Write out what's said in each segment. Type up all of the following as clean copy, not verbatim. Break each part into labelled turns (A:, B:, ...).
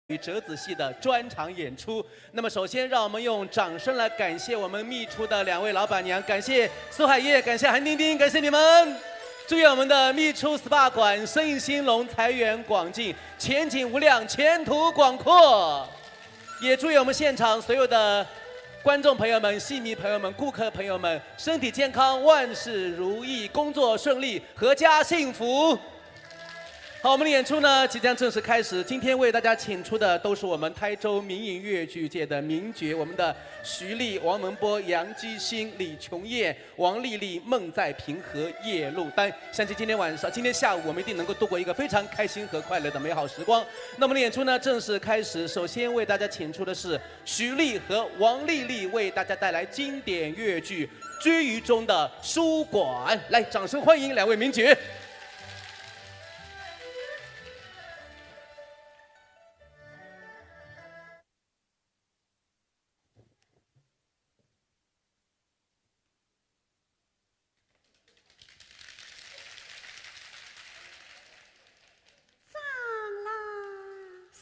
A: 与折子戏的专场演出。那么，首先让我们用掌声来感谢我们秘书的2位老板娘，感谢苏海叶，感谢韩丁丁，感谢你们。祝愿我们的秘书 SPA 馆生意兴隆，财源广进，前景无量，前途广阔。也祝愿我们现场所有的观众朋友们、戏迷朋友们、顾客朋友们身体健康，万事如意，工作顺利，阖家幸福。好，我们的演出呢即将正式开始。今天为大家请出的都是我们台州民营粤剧界的名角，我们的徐丽、王文波、杨基兴、李琼叶、王丽丽、孟在平和叶露丹。相信今天下午我们一定能够度过一个非常开心和快乐的美好时光。那我们的演出呢正式开始，首先为大家请出的是徐丽和王丽丽为大家带来经典粤剧《追鱼》中的书馆。来，掌声欢迎2位名角。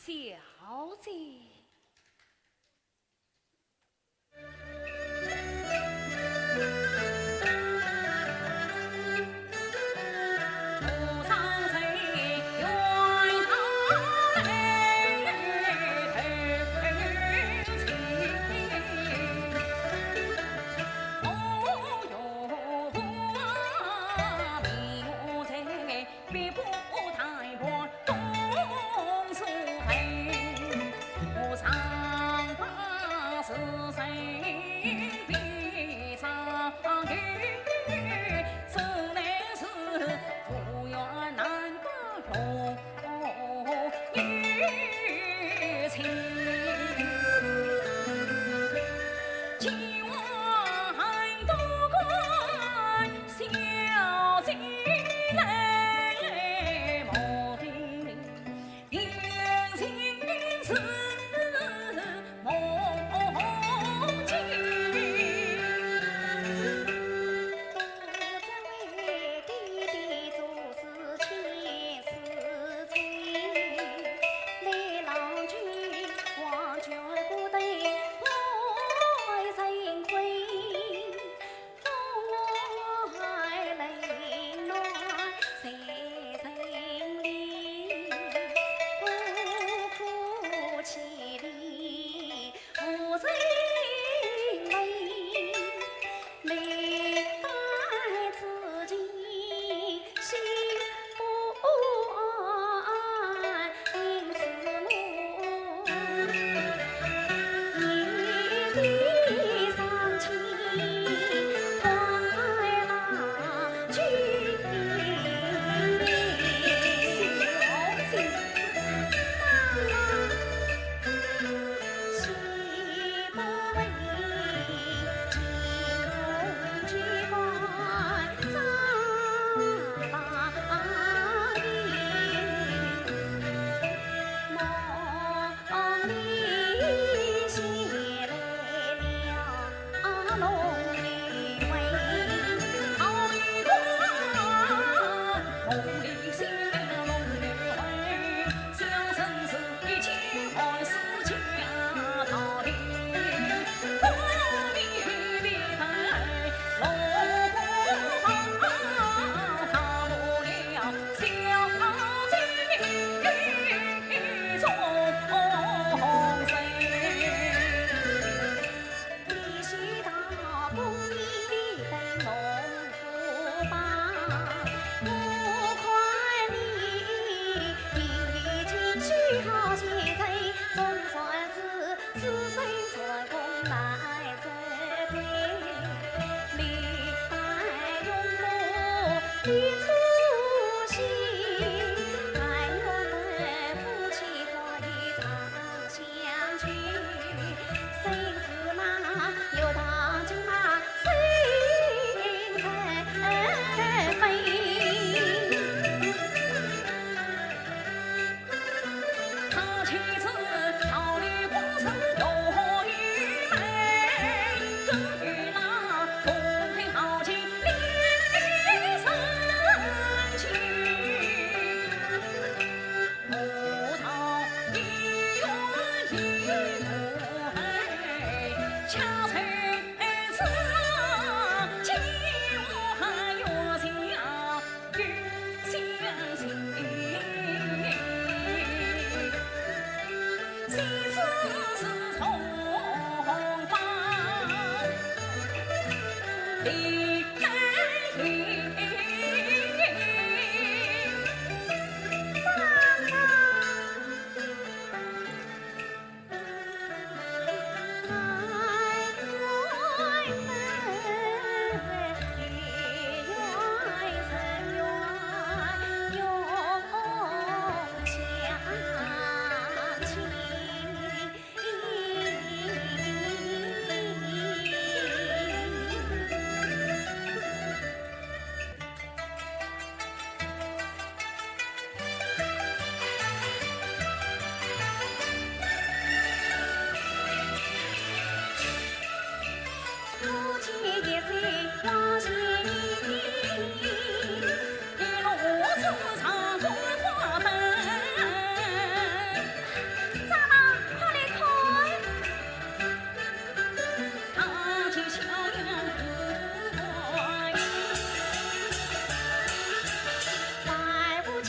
B: 小姐，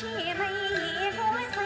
B: 姐妹也该谁？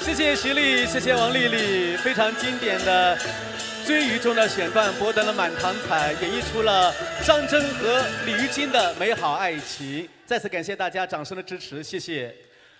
A: 谢谢徐丽，谢谢王丽丽，非常经典的追鱼中的选段博得了满堂彩，演绎出了张真和李玉金的美好爱情。再次感谢大家掌声的支持，谢谢。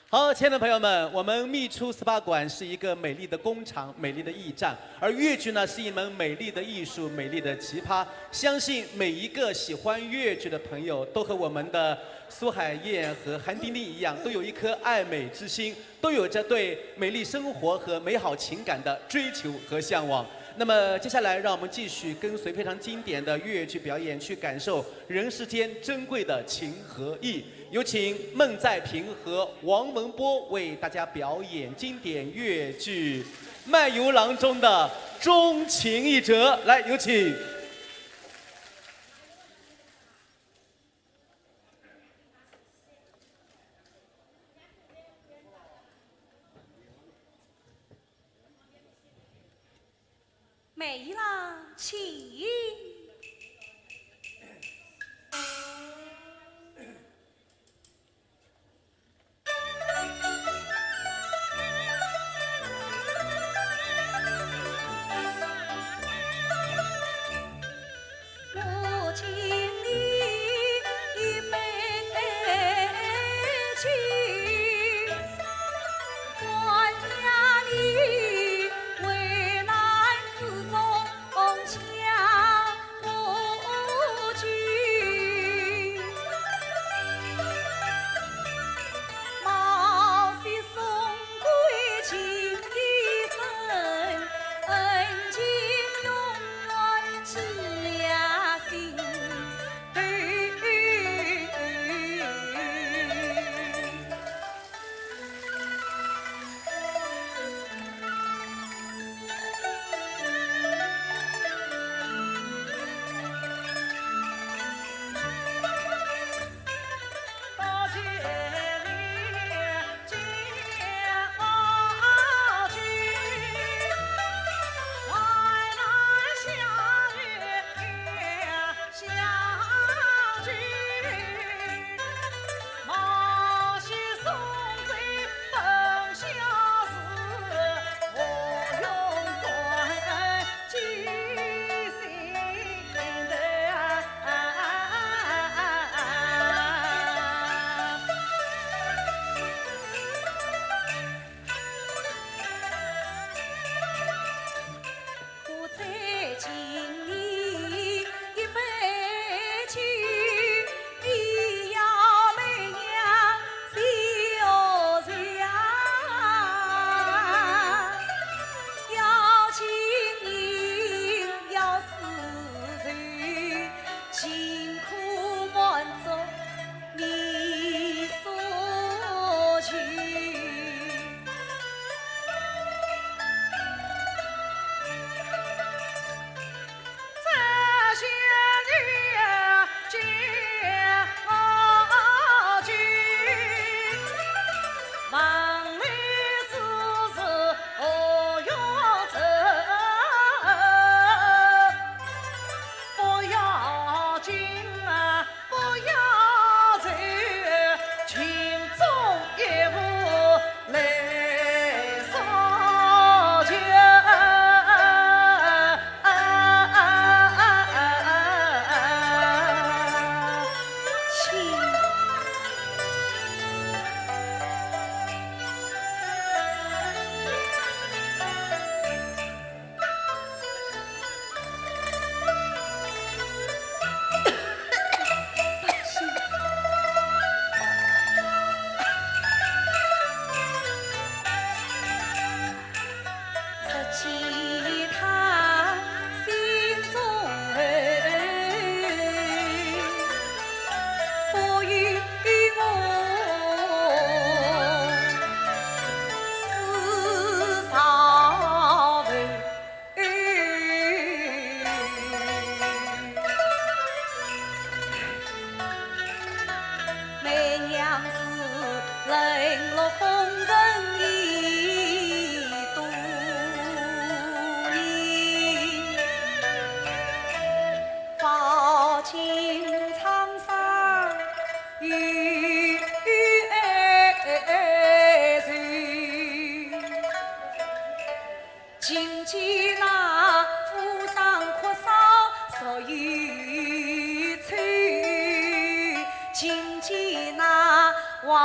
A: 好，亲爱的朋友们，我们蜜出 SPA 馆是一个美丽的工厂，美丽的驿站，而粤剧呢是一门美丽的艺术，美丽的奇葩。相信每一个喜欢粤剧的朋友，都和我们的苏海燕和韩丁丁一样，都有一颗爱美之心，都有着对美丽生活和美好情感的追求和向往。那么接下来，让我们继续跟随非常经典的粤剧表演，去感受人世间珍贵的情和义。有请孟在平和王文波为大家表演经典粤剧《卖油郎》中的钟情一折。来，有请。
B: 美郎起。我请你一杯酒，管家你为难自中强。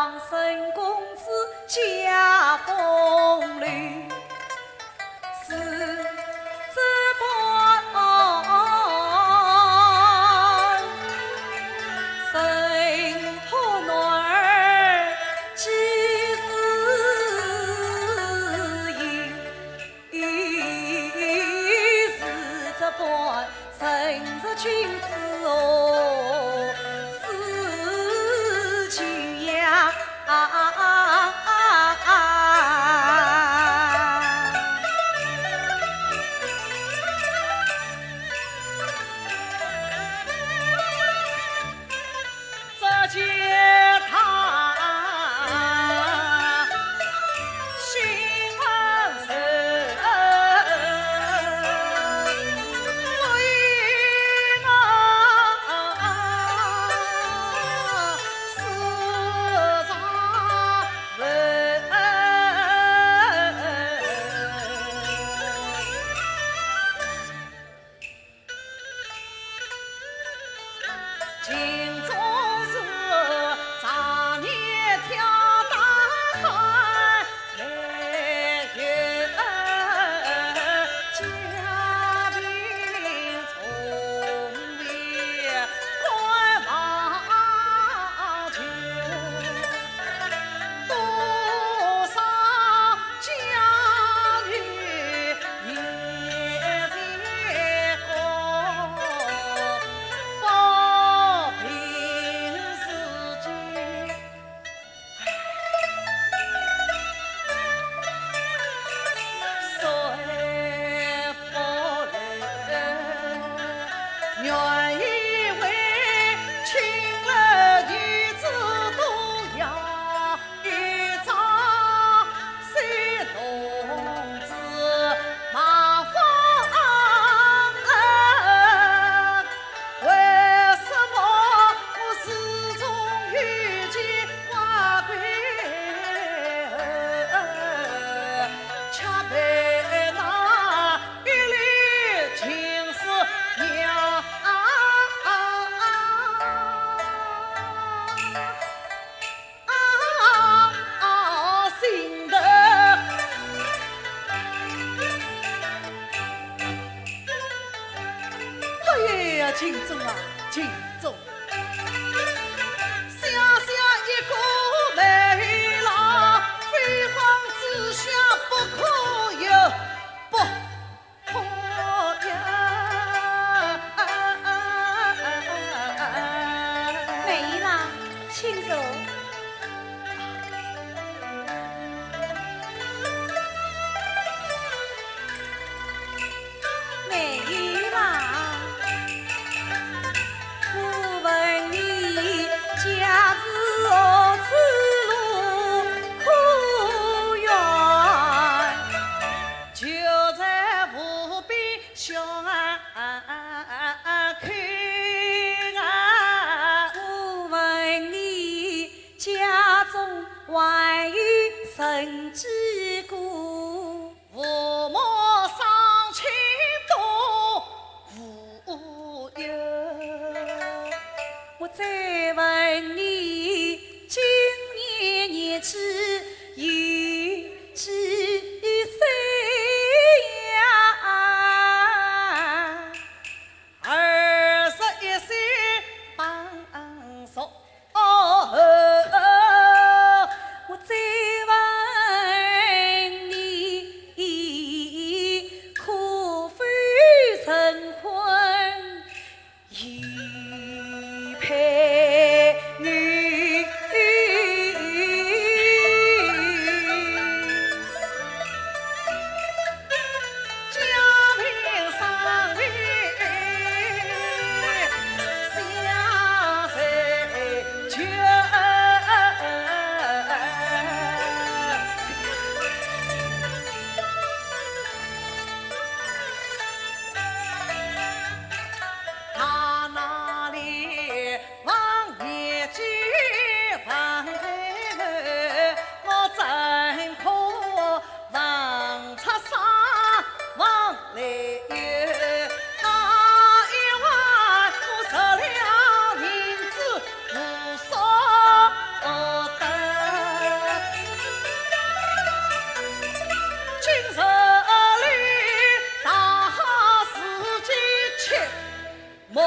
B: 让沈公子驾风吕，是这般沈婆女儿几时有？是这般沈着君子哦，思去呀。这见他心温柔，我因思长人。情中是常年跳大海，来有家贫从未快忘旧，多少家女也在过。报平世间，谁不能？愿意为亲儿女子都要一张新笼子麻烦。为什么我始终遇见花贵儿，却被那一缕情丝娘心头。哎呀，秦总啊，秦总，小小一个美郎，飞芳之下不可有，不可有。
C: 梅郎，请坐。
B: 梅郎，我问你。莫的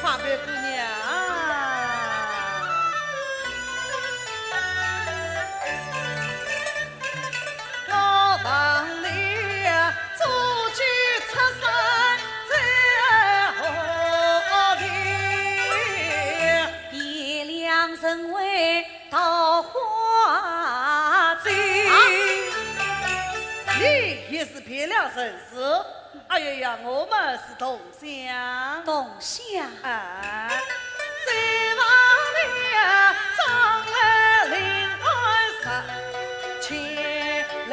B: 花别姑娘，我望你足具出身在何地？
C: 爹娘身为桃花醉，
B: 你也是漂亮绅士。哎呀呀，我们是同乡。
C: 董相
B: 啊，在望里张来临安十千来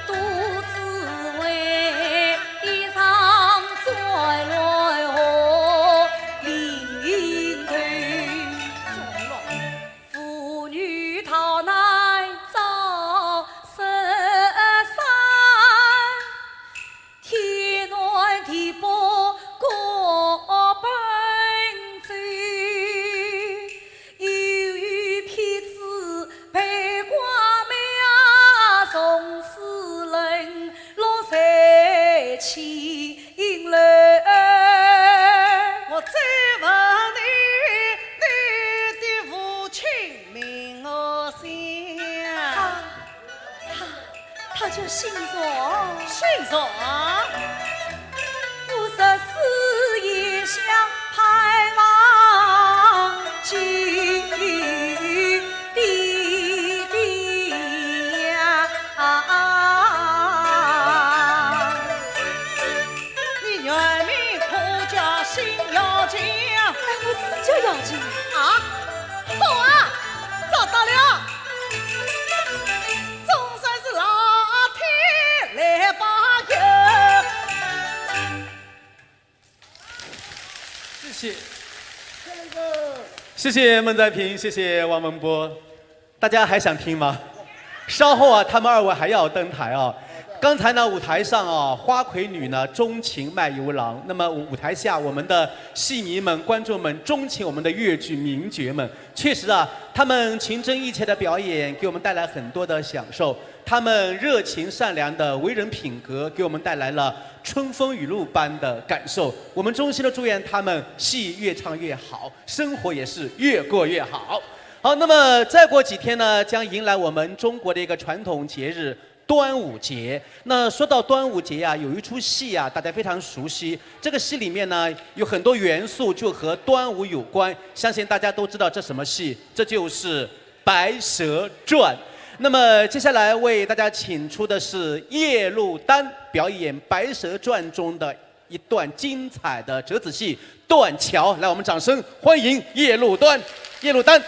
C: 独自为衣裳在来河临头，妇女逃难遭深山，天南地北各奔走，有骗子陪挂苗，从此沦落在青楼。
B: 我再问你的父亲名何姓？
C: 他就姓左，
B: 姓左。
C: 54也想盼望亲弟弟呀！
B: 你原名可叫辛耀金
C: 哎，我自叫姚金。
B: 啊？好啊，找到了，总算是老天来保佑。
A: 谢谢，谢谢孟在平，谢谢王文波，大家还想听吗？稍后啊，他们二位还要登台啊。刚才呢，舞台上啊，花魁女呢钟情卖油郎，那么舞台下我们的戏迷们、观众们钟情我们的粤剧名角们。确实啊，他们情真意切的表演给我们带来很多的享受，他们热情善良的为人品格给我们带来了春风雨露般的感受。我们衷心的祝愿他们戏越唱越好，生活也是越过越好。好，那么再过几天呢，将迎来我们中国的一个传统节日端午节。那说到端午节啊，有一出戏啊，大家非常熟悉。这个戏里面呢，有很多元素就和端午有关，相信大家都知道这什么戏，这就是《白蛇传》。那么接下来为大家请出的是叶露丹表演《白蛇传》中的一段精彩的折子戏《断桥》。来，我们掌声欢迎叶露丹。叶露丹。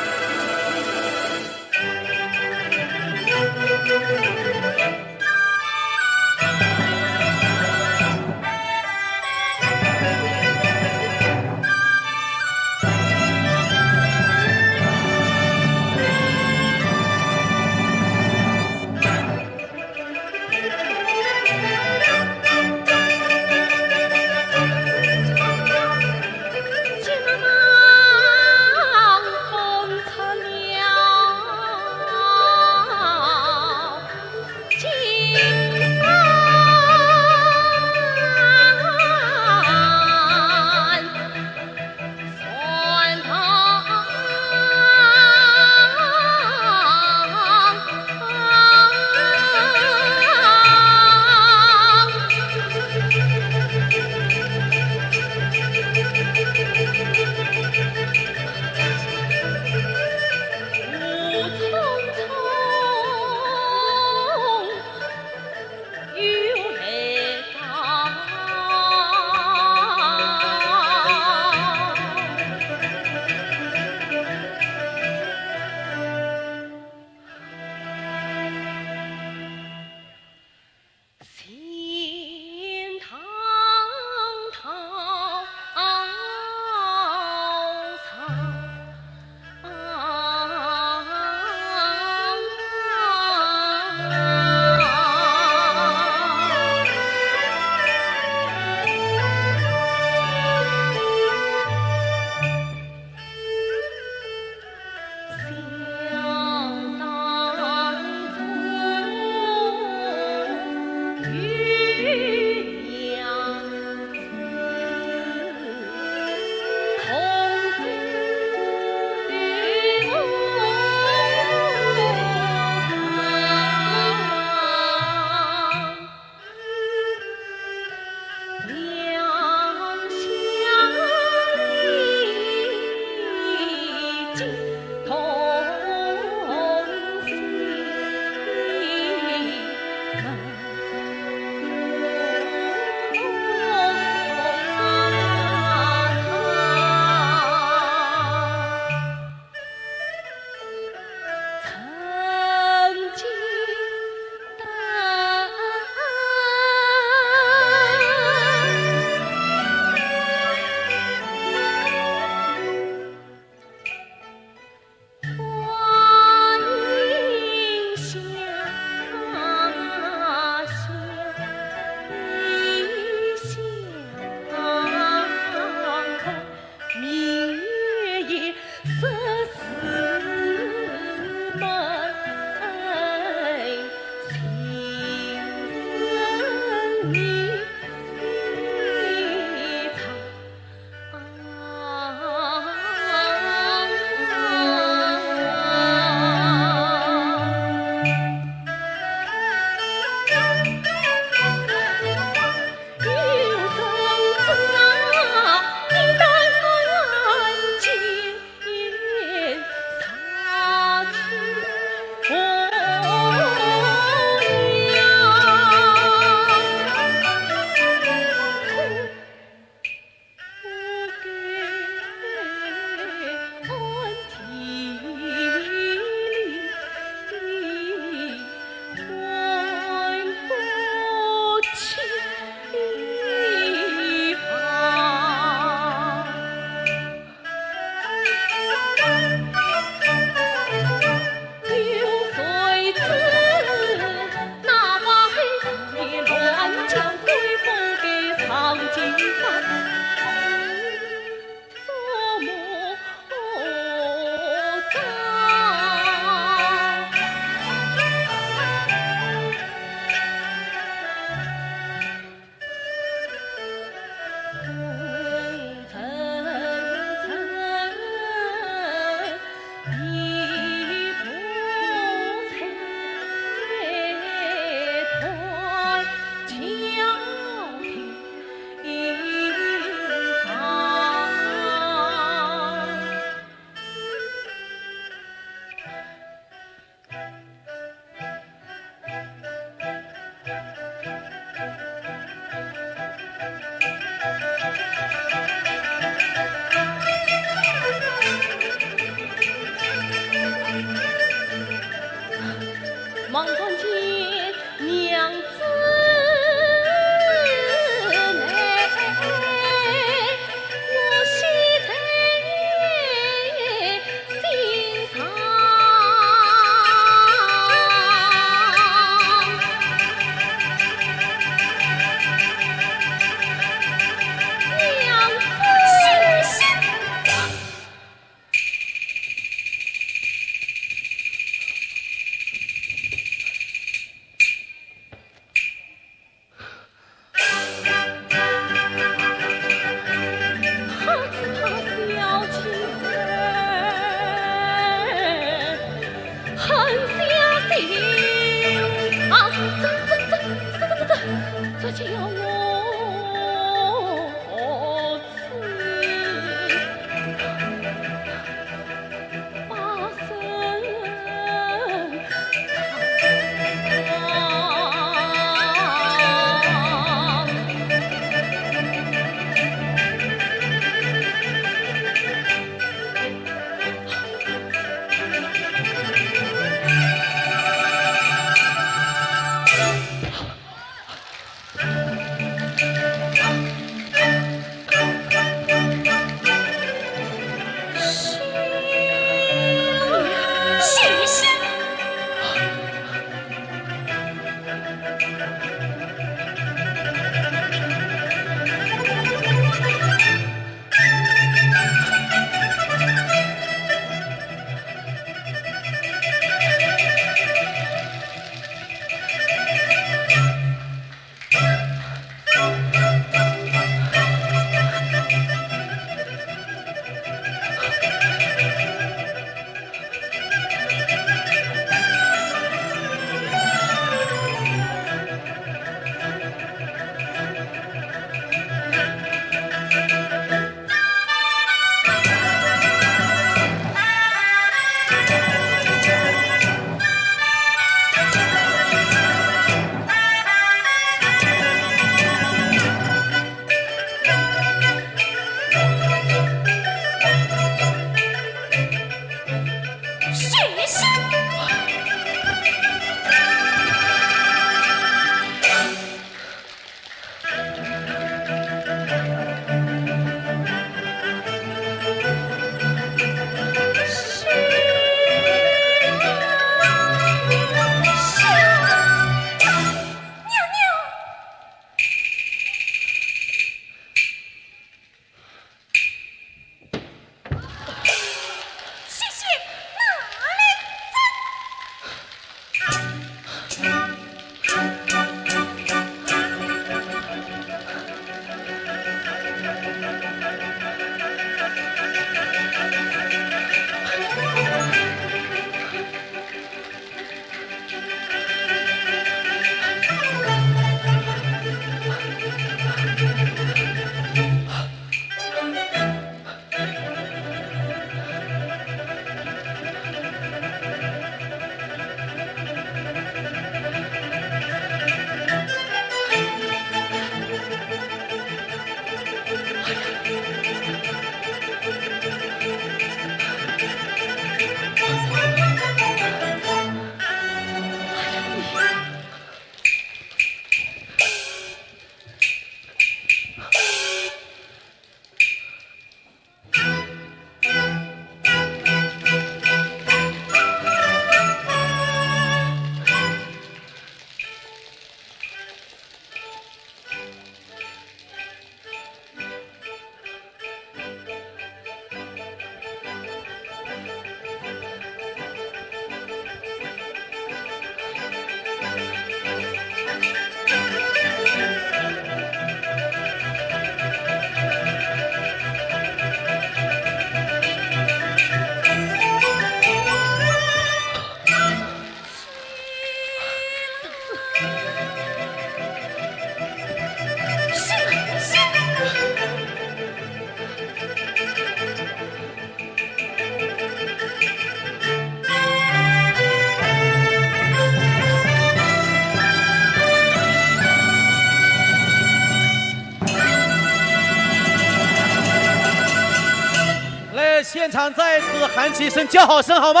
A: 场再次喊起一声叫好声好吗？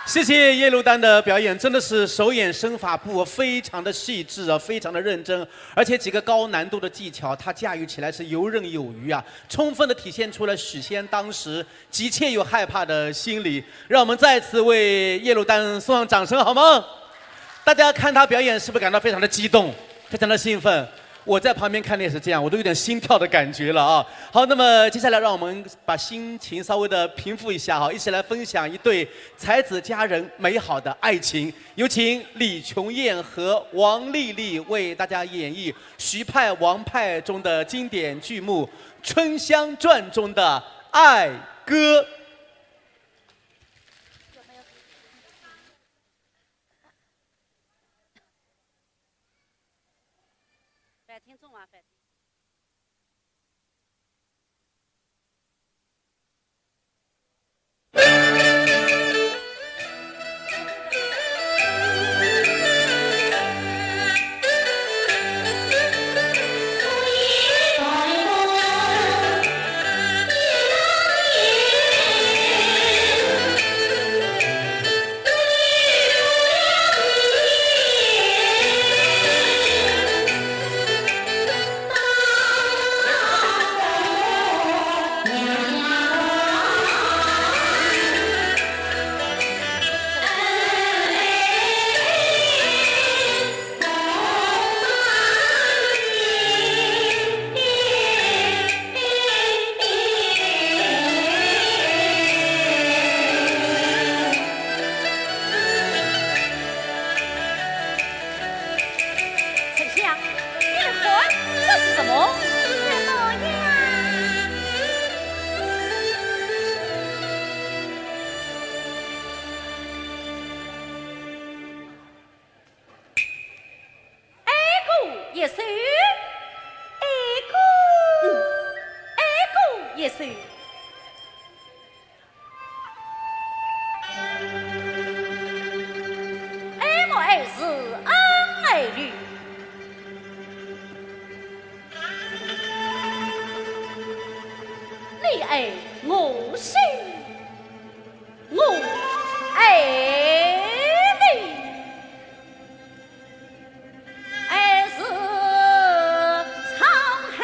A: 谢谢叶露丹的表演，真的是手眼身法步非常的细致啊，非常的认真，而且几个高难度的技巧，她驾驭起来是游刃有余啊，充分的体现出了许仙当时急切又害怕的心理。让我们再次为叶露丹送上掌声好吗？大家看她表演是不是感到非常的激动，非常的兴奋？我在旁边看的也是这样，我都有点心跳的感觉了啊！好，那么接下来让我们把心情稍微的平复一下哈，一起来分享一对才子佳人美好的爱情。有请李琼燕和王丽丽为大家演绎徐派王派中的经典剧目《春香传》中的爱歌。
C: 听众啊，也是，爱过也是。爱我爱是恩爱侣，你爱我心，我爱你。爱是沧海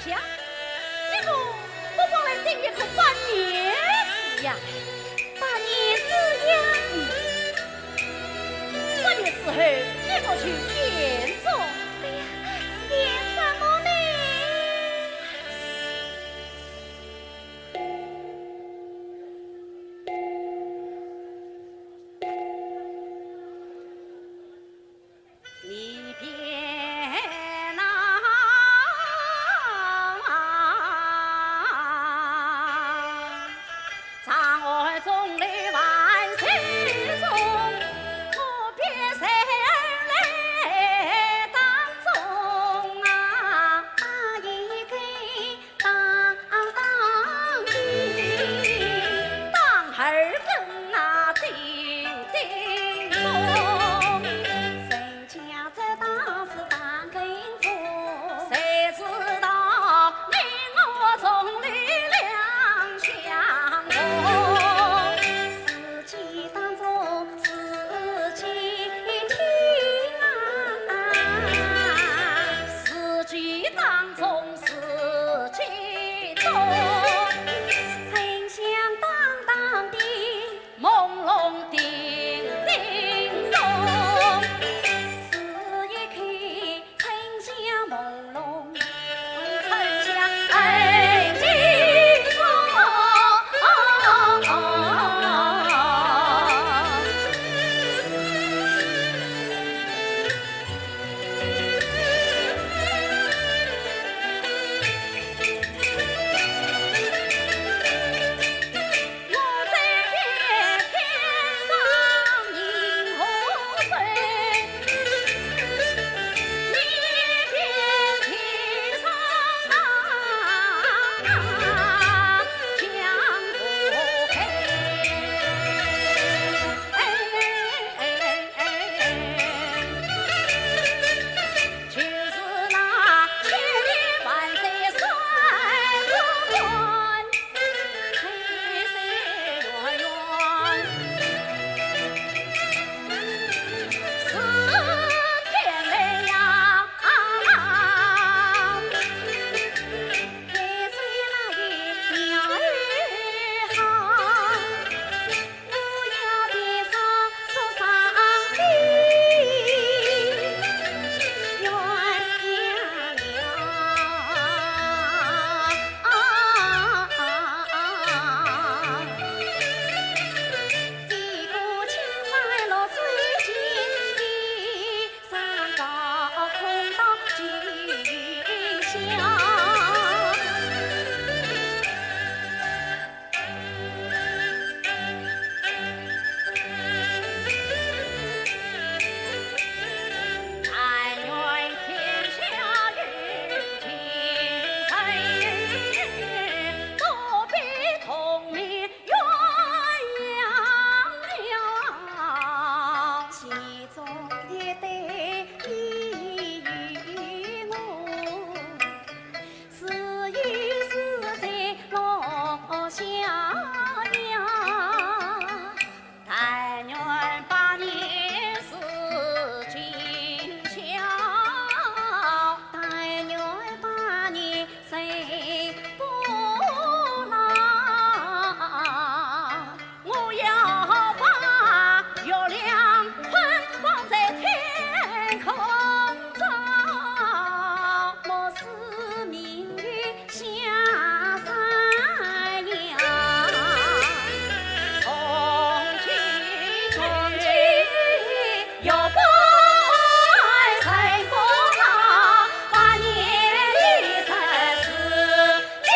C: 想，你我不妨来定一个半年之呀，半年之呀，半年之后你我去演奏。哎呀，演什么呢？你别拿长儿中的万岁中，我别谁来当中啊，打一个当的，当二更啊叮叮咚，谁家这大事当跟做，谁知道你我中的两相同，四季当中四季听啊，四季当中四季动，城乡当当的朦胧叮叮咚，四一开城乡朦胧，城乡哎叮咚。我在天上迎河水，你边天上江湖就是那千年万岁算不完，黑色圆圆是天雷呀，黑水那个鸟儿好，我要的上树上飞，鸳鸯飞过青山落水间，山高空到巨响。但愿天下人情深，多比同命鸳鸯，其中的对比我，是一是在落下呀。但愿把年事尽孝，但愿把年谁不老。我要把月亮捆绑在天空中，莫使明月下山崖。从今又不爱谁不老，把年里才是吉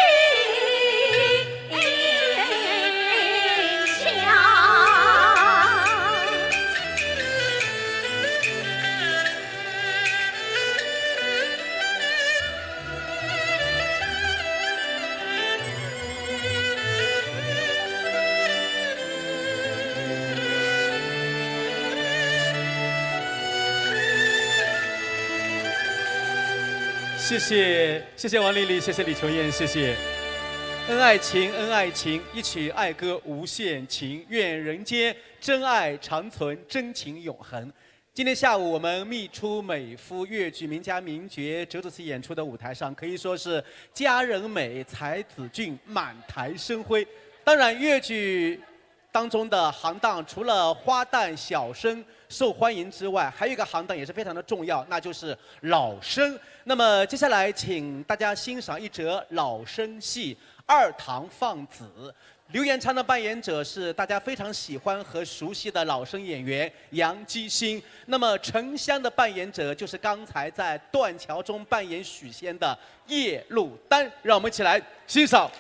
A: 谢谢谢谢王丽丽，谢谢李琼燕，谢谢。恩爱情，恩爱情，一曲爱歌无限情，愿人间真爱长存，真情永恒。今天下午我们密出美夫粤剧名家名角折子戏演出的舞台上，可以说是佳人美、才子俊，满台生辉。当然，粤剧当中的行当，除了花旦、小生受欢迎之外，还有一个行当也是非常的重要，那就是老生。那么接下来，请大家欣赏一折老生戏《二堂放子》。刘延昌的扮演者是大家非常喜欢和熟悉的老生演员杨基兴。那么沉香的扮演者就是刚才在断桥中扮演许仙的叶露丹。让我们一起来欣赏。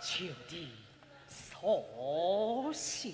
C: 陈红霞。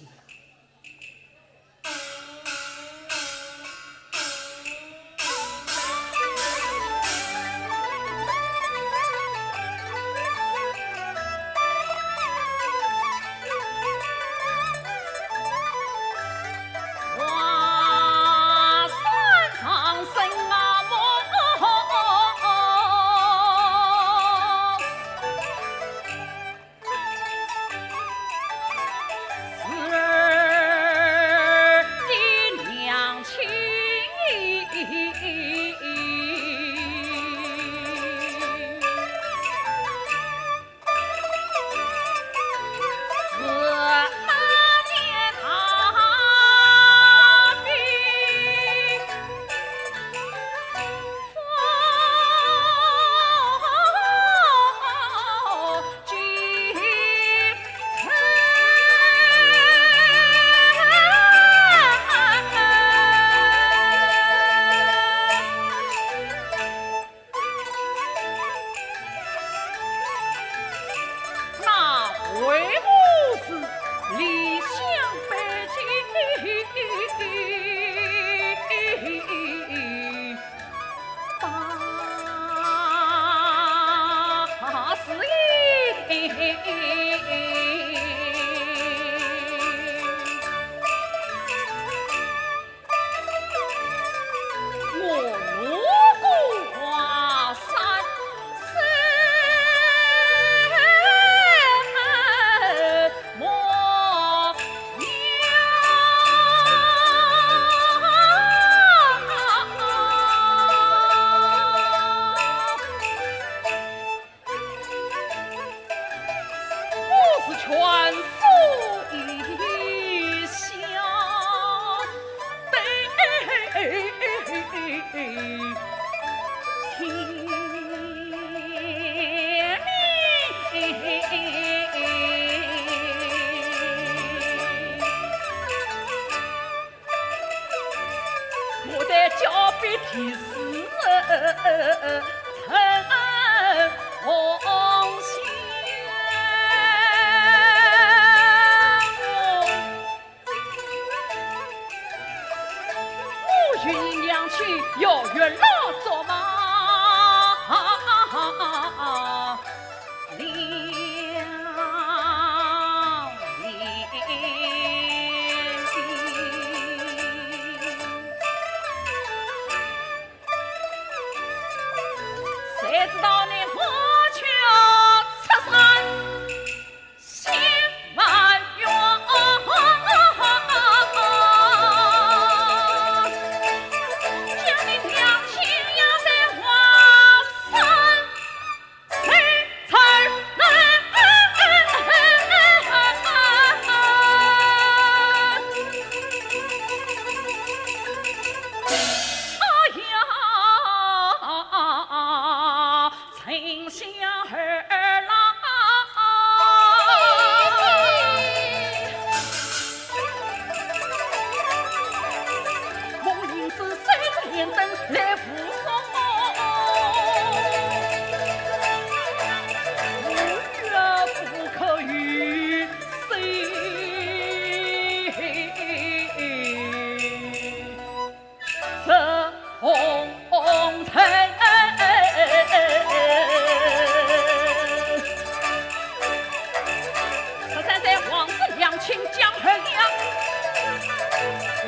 B: 亲江河娘，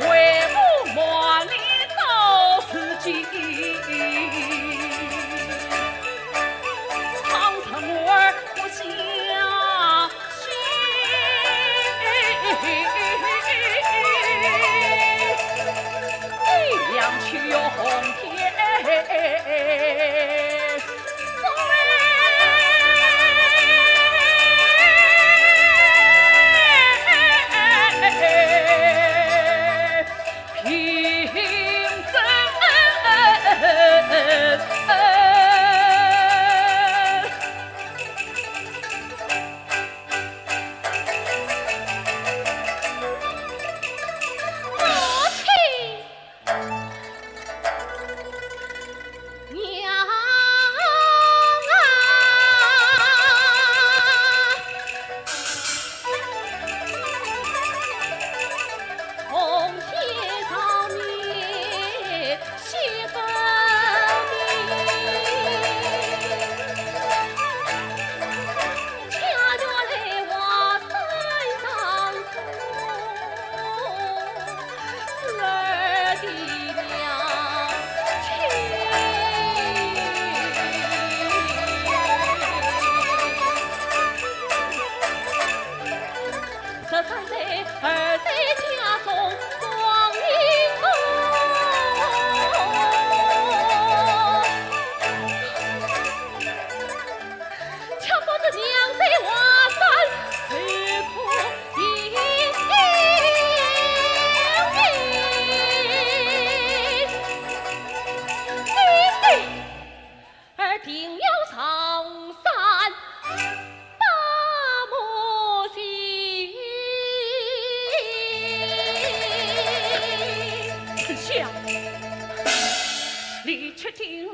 B: 为母莫离到自己。唐僧母儿不相信，你俩去有红天。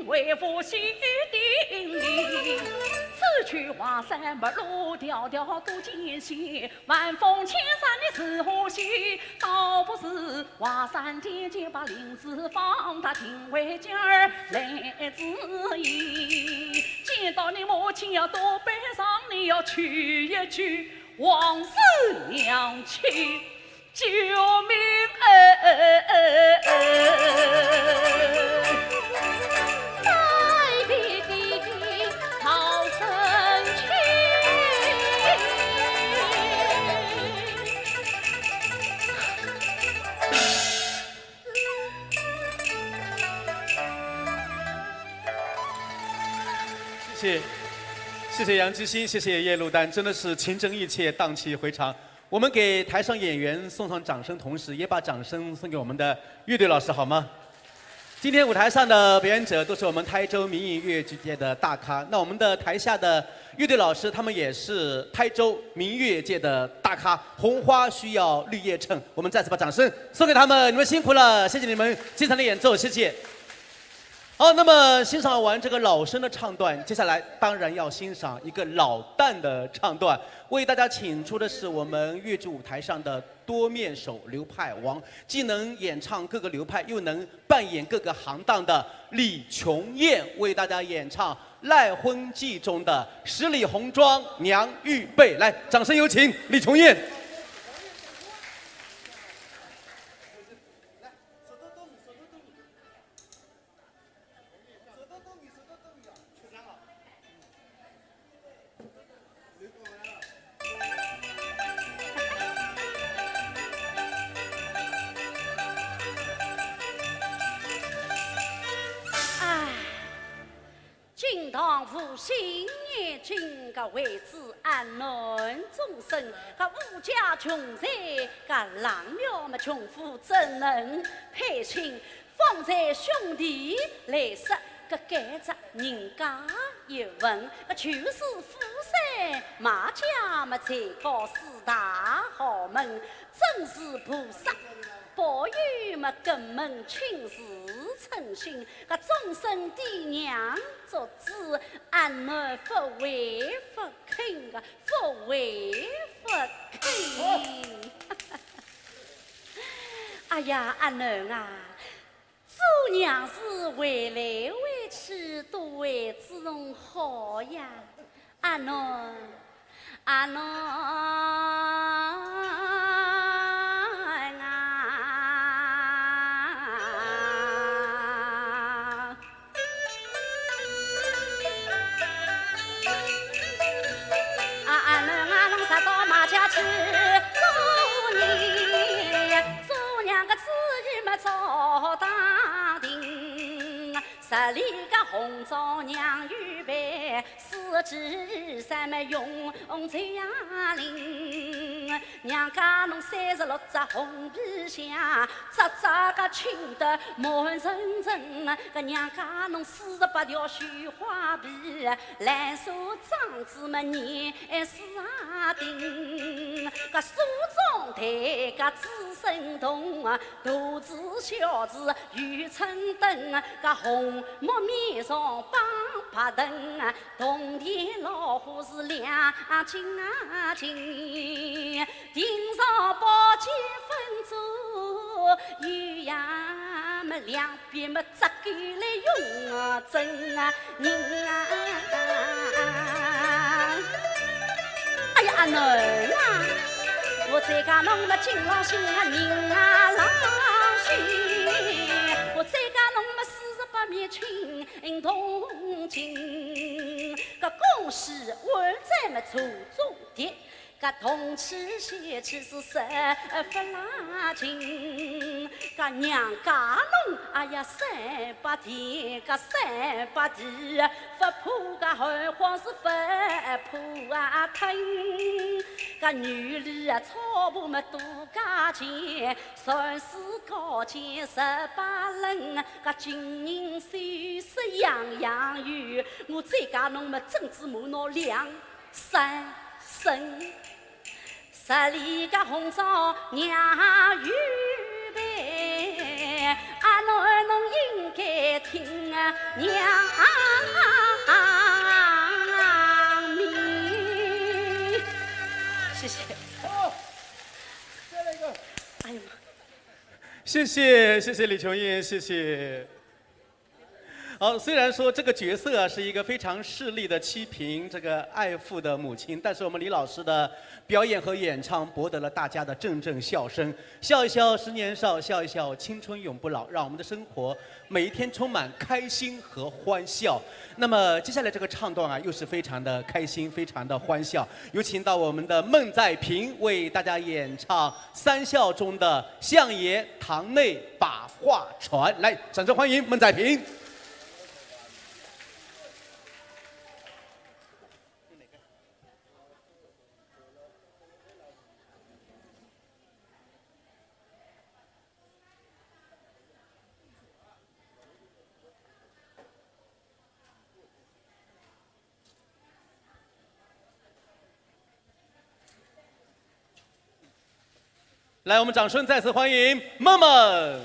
B: 为父心定力，此去华山没路迢迢多艰险，晚风千山的是呼吸，倒不是华山姐姐把林子放，他听为家儿来自意。见到你母亲要多悲伤，你要去一去王氏娘亲，救命
A: 谢谢杨之欣，谢谢叶露丹，真的是情真意切，荡气回肠。我们给台上演员送上掌声，同时也把掌声送给我们的乐队老师，好吗？今天舞台上的表演者都是我们台州民营粤剧界的大咖，那我们的台下的乐队老师，他们也是台州民乐界的大咖。红花需要绿叶衬，我们再次把掌声送给他们，你们辛苦了，谢谢你们精彩的演奏，谢谢。好，那么欣赏完这个老生的唱段，接下来当然要欣赏一个老旦的唱段。为大家请出的是我们粤剧舞台上的多面手流派王，既能演唱各个流派，又能扮演各个行当的李琼燕，为大家演唱《赖婚记》中的十里红妆娘预备。来，掌声有请李琼燕。
C: 金堂父心也君个为子安暖众生，个物家穷财，个郎庙么穷富怎能配亲？方才兄弟来说，个改着人家一问，个就是富山马家么才高四大豪门，真是菩萨保佑么根门亲自诚心，个终身的娘做子，安暖不为不肯个，不为不肯。哎呀，阿囡啊，做娘是为来为去都为子侬好呀，阿囡，阿囡。好打听，十里个红枣娘预备，四季三麦用菜呀林。娘家侬36只红皮箱，只只个青得满层层。个娘家侬48条绣花被，蓝手装子么年4顶。个手中抬个紫绳筒，大字小字玉春灯。个红木面上绑帕灯，铜钿老虎是两斤啊斤。顶上宝剑分珠，有呀么两边么扎给来用啊针啊人啊！哎呀阿囡啊，我再讲侬么金郎心啊人啊郎心，我再讲侬么48面青铜镜，个恭喜万载么祖宗的。个同气喜气是十不拉近，个娘家侬哎呀300天，个300天，不破个寒黄是不破啊疼，个女里啊草布么多价钱，算是高见18轮，个金银首饰样样有，我再讲侬么珍珠玛瑙2、3升。十里个红枣娘预备，阿囡侬应该听啊娘命。谢谢。
D: 好，再来一个。
C: 哎呀妈！
A: 谢谢李琼英，谢谢。好，虽然说这个角色啊是一个非常势利的妻嫔，这个爱父的母亲，但是我们李老师的表演和演唱博得了大家的阵阵笑声。笑一笑十年少，笑一笑青春永不老，让我们的生活每一天充满开心和欢笑。那么接下来这个唱段啊，又是非常的开心，非常的欢笑。有请到我们的孟在平为大家演唱三笑中的相爷堂内把话传，来，掌声欢迎孟在平。来，我们掌声再次欢迎梦梦。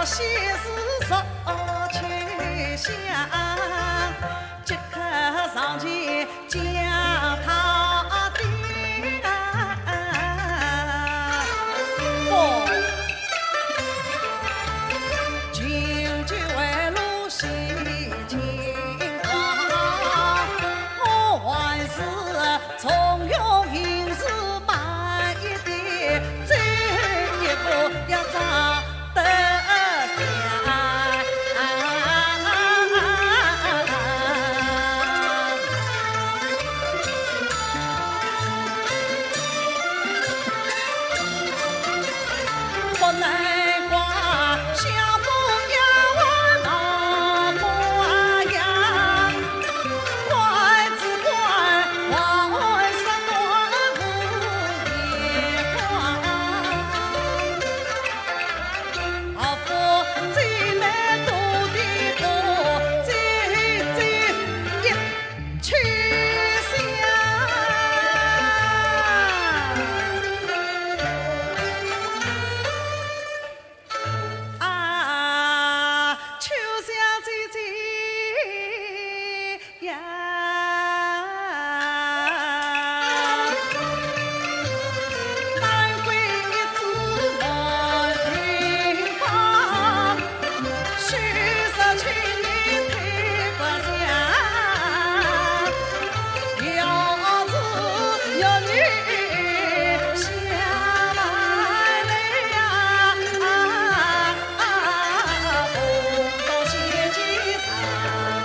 C: 西施手去香，即刻上前将他的不，请君为路西情话，我还是从容行事慢一点，这一步要长得不能挂下风呀，我闹瓜呀，怪只怪为什么不言话？好夫最难渡的过，这一去向。啊，秋香姐姐呀，难归一枝来平芳，虚实去年配不下，要子有女下来了呀。红豆血鸡上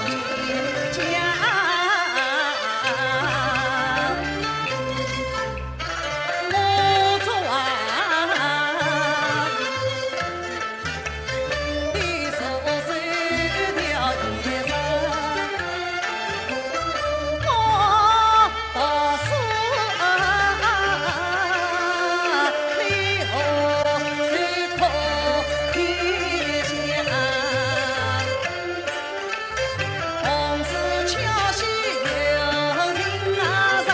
C: 天家，我做你手手条衣裳，我倒是你何时可天下？红丝敲西有人上，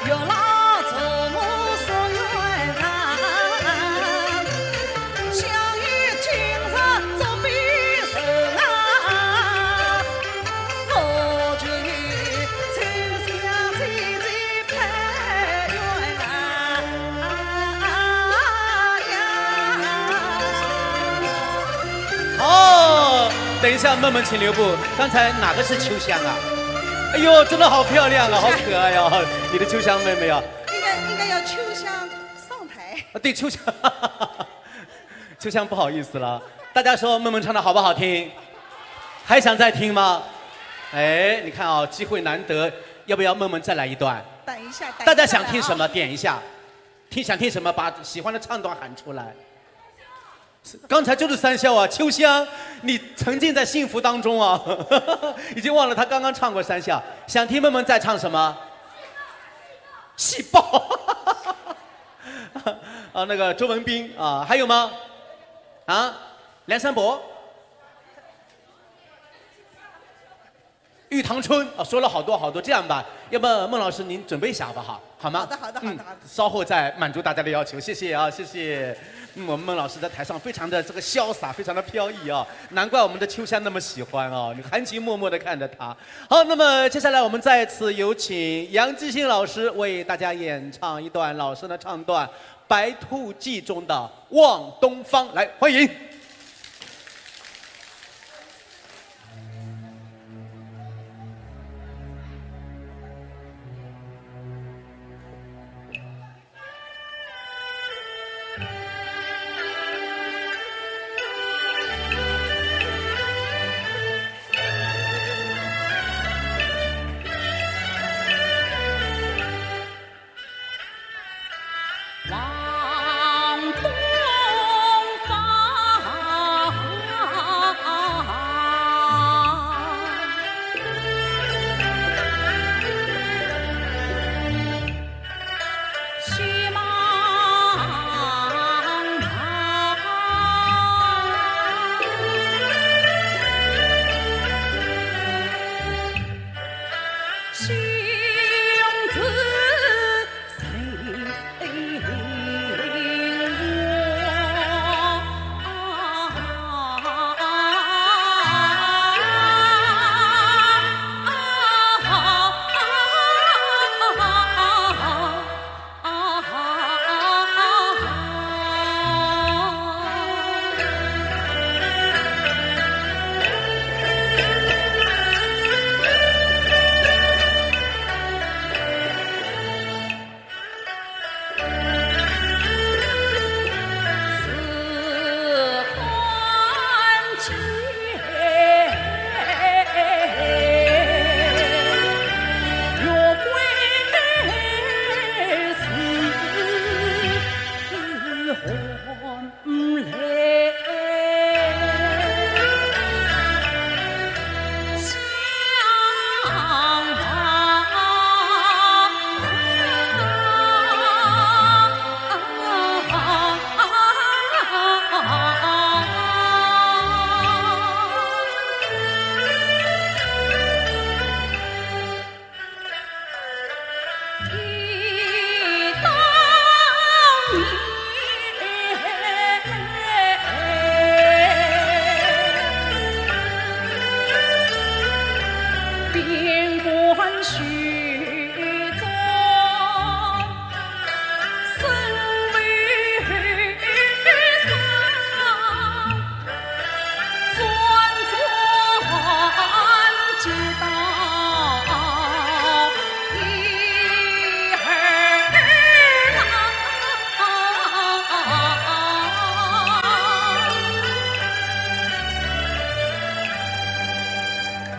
C: 有老祖母说愿长，相遇今日做别人啊，我就与秋香姐姐配缘呀。
A: 哦，等一下，梦梦请留步。刚才哪个是秋香啊？哎呦，真的好漂亮啊，好可爱呀、你的秋香妹妹啊，
C: 应该要秋香上台。
A: 啊对，秋香，秋香不好意思了。大家说梦梦唱的好不好听？还想再听吗？哎，你看啊、机会难得，要不要梦梦再来一段？
C: 等一下，
A: 大家想听什么？点一下。想听什么？把喜欢的唱段喊出来。刚才就是三笑啊，秋香，你沉浸在幸福当中啊，已经忘了他刚刚唱过三笑。想听梦梦再唱什么？细胞。啊，那个周文斌啊，还有吗？啊，梁山伯。玉堂春啊，说了好多好多，这样吧，要不孟老师您准备一下好不好？好吗？
C: 好的，
A: 稍后再满足大家的要求，谢谢啊，谢谢。我们孟老师在台上非常的这个潇洒，非常的飘逸啊，难怪我们的秋香那么喜欢啊，你含情脉脉的看着他。好，那么接下来我们再次有请杨继兴老师为大家演唱一段老生的唱段《白兔记》中的《望东方》，来欢迎。
B: 望东方。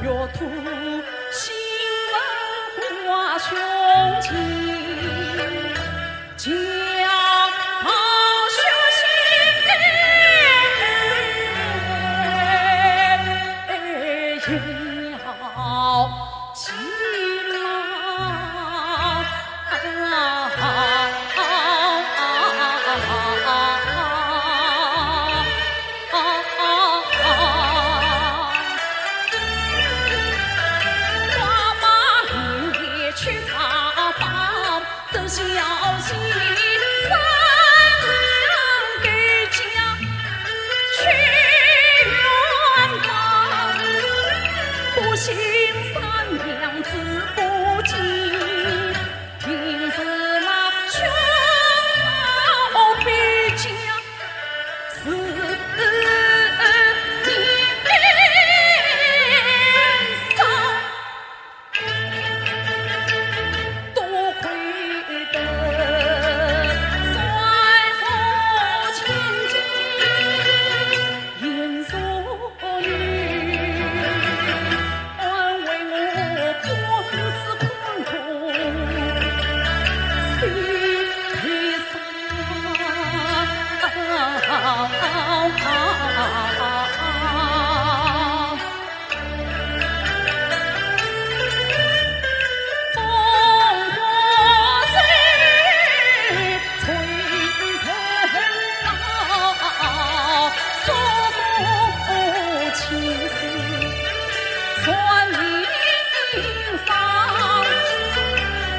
B: 月兔新闻挂胸襟，将血腥也要起来。消息三人给家去远方，不幸三娘子不济，拼死那穷草比家死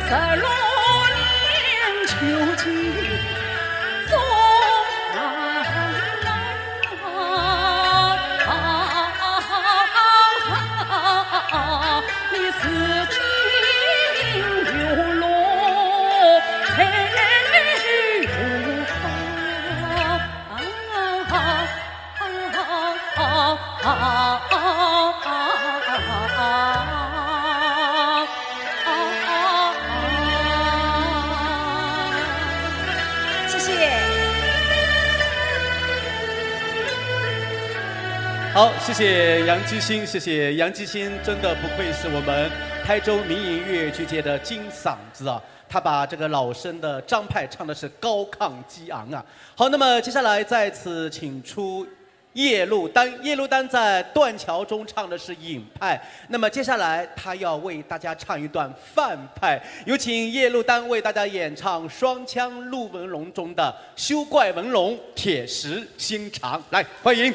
B: 16年秋季终难来，你此情流落谁无
A: 好，谢谢杨基兴，谢谢杨基兴，真的不愧是我们台州民营粤剧界的金嗓子啊！他把这个老生的张派唱的是高亢激昂啊！好，那么接下来在此请出叶露丹，叶露丹在断桥中唱的是尹派，那么接下来他要为大家唱一段范派，有请叶露丹为大家演唱双枪陆文龙中的休怪文龙铁石心肠，来欢迎。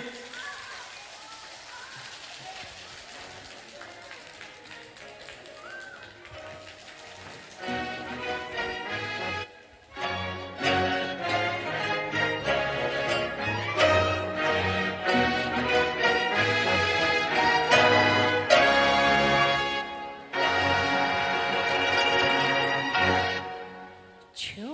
C: 穷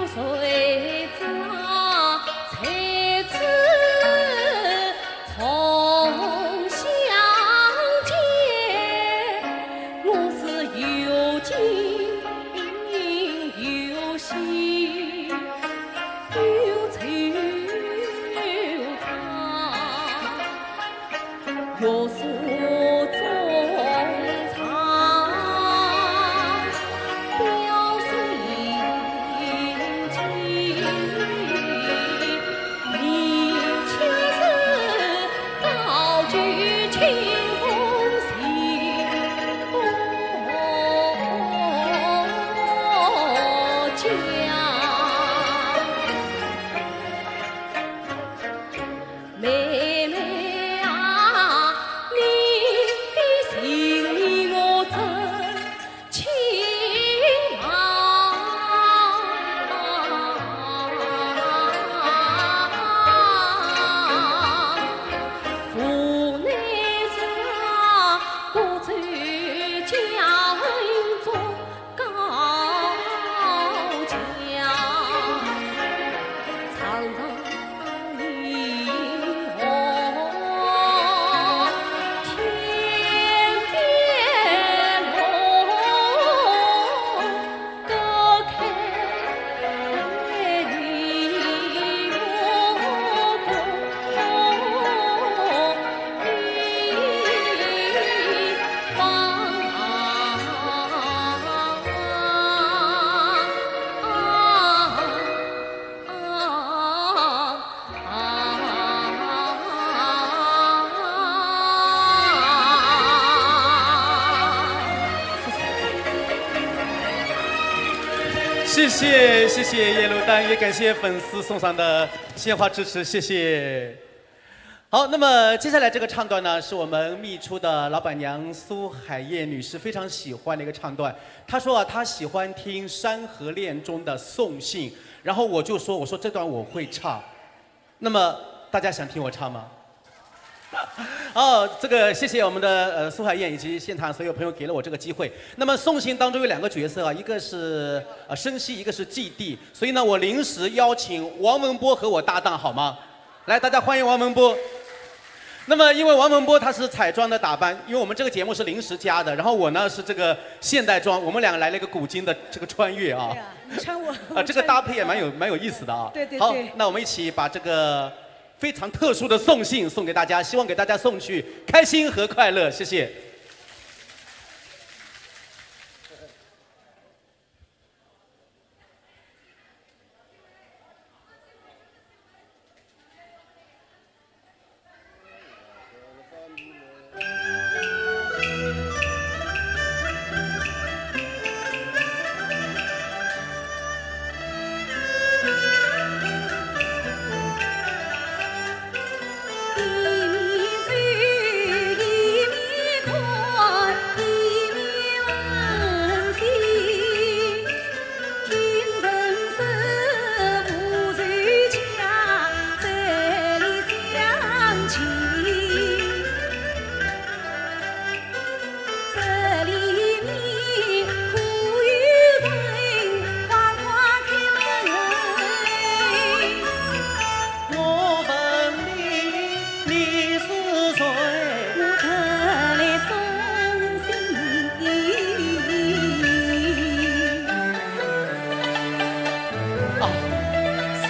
C: 谁知才知从相见，我是有情有心有情有长，有所衷肠，表心迹。你却是道具清风行家。妹妹啊，你的心我真清朗。府内上不走家中高墙，常常引红天边龙，隔开你我
A: 谢谢谢谢叶鲁丹，也感谢粉丝送上的鲜花支持，谢谢。好，那么接下来这个唱段呢，是我们秘书的老板娘苏海燕女士非常喜欢的一个唱段。她说啊，她喜欢听《山河恋》中的送信，然后我就说，我说这段我会唱。那么大家想听我唱吗？哦，这个谢谢我们的苏海燕以及现场所有朋友给了我这个机会。那么送信当中有两个角色啊，一个是申希，一个是季帝，所以呢，我临时邀请王文波和我搭档，好吗？来，大家欢迎王文波。那么，因为王文波他是彩妆的打扮，因为我们这个节目是临时加的，然后我呢是这个现代装，我们两个来了一个古今的这个穿越啊。
D: 对呀，你穿我
A: 这个搭配也蛮有意思的啊。
D: 对对对
A: 好，那我们一起把这个非常特殊的送信送给大家，希望给大家送去开心和快乐，谢谢。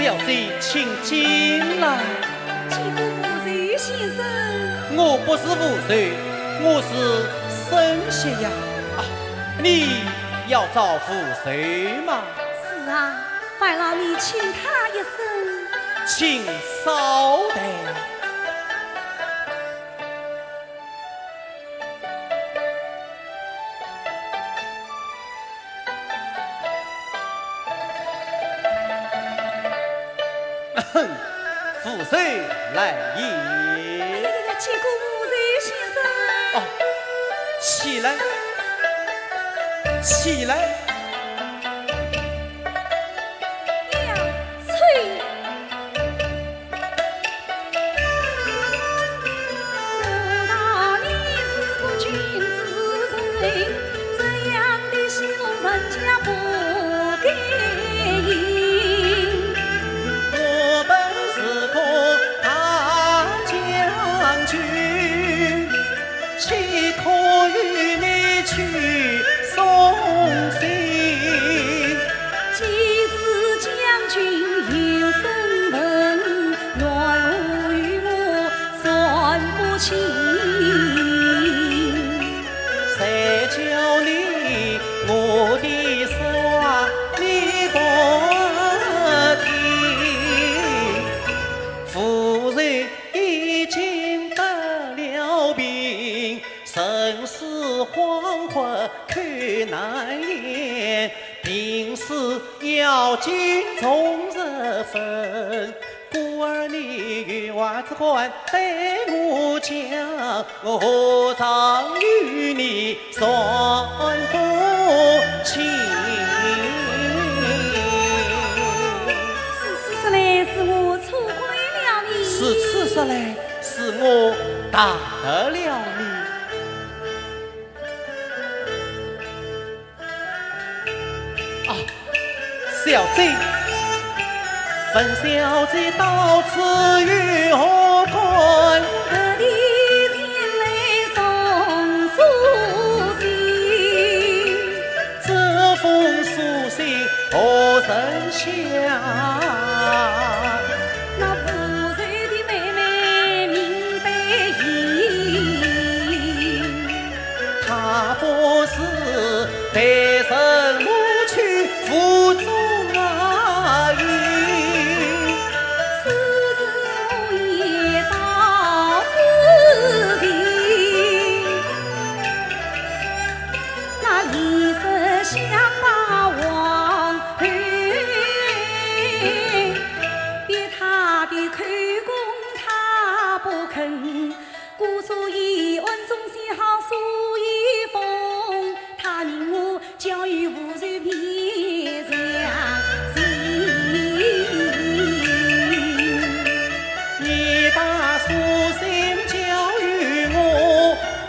A: 小姐，请进来。
C: 几个妇人先生，
A: 我不是妇人，我是神仙呀。啊，你要找妇人吗？
C: 是啊，快让你请他一声。
A: 请稍等。妇人来也。
C: 几个妇人先生。
A: 哦，起来，起来。
C: 呀，翠。我道你是个君子人，这样的戏弄人家不该演。心。
A: 谁叫你我的说话你不听？夫人已经得了病，生死恍惚看难言，病死要紧从日分。故儿你有话之欢对我讲，我何尝与你算不清？
C: 此事说来是我错怪了你，
A: 是此说来是我打得了你。啊，小贼！本小姐到此与何关？
C: 特地前来送书信，
A: 这封书信何人写？
C: 那夫人的妹妹名白银，
A: 她不是被人谋取腹中而已。
C: 故所以恩中写好书一封，他令我交与夫人面上信。
A: 你把书信交与我，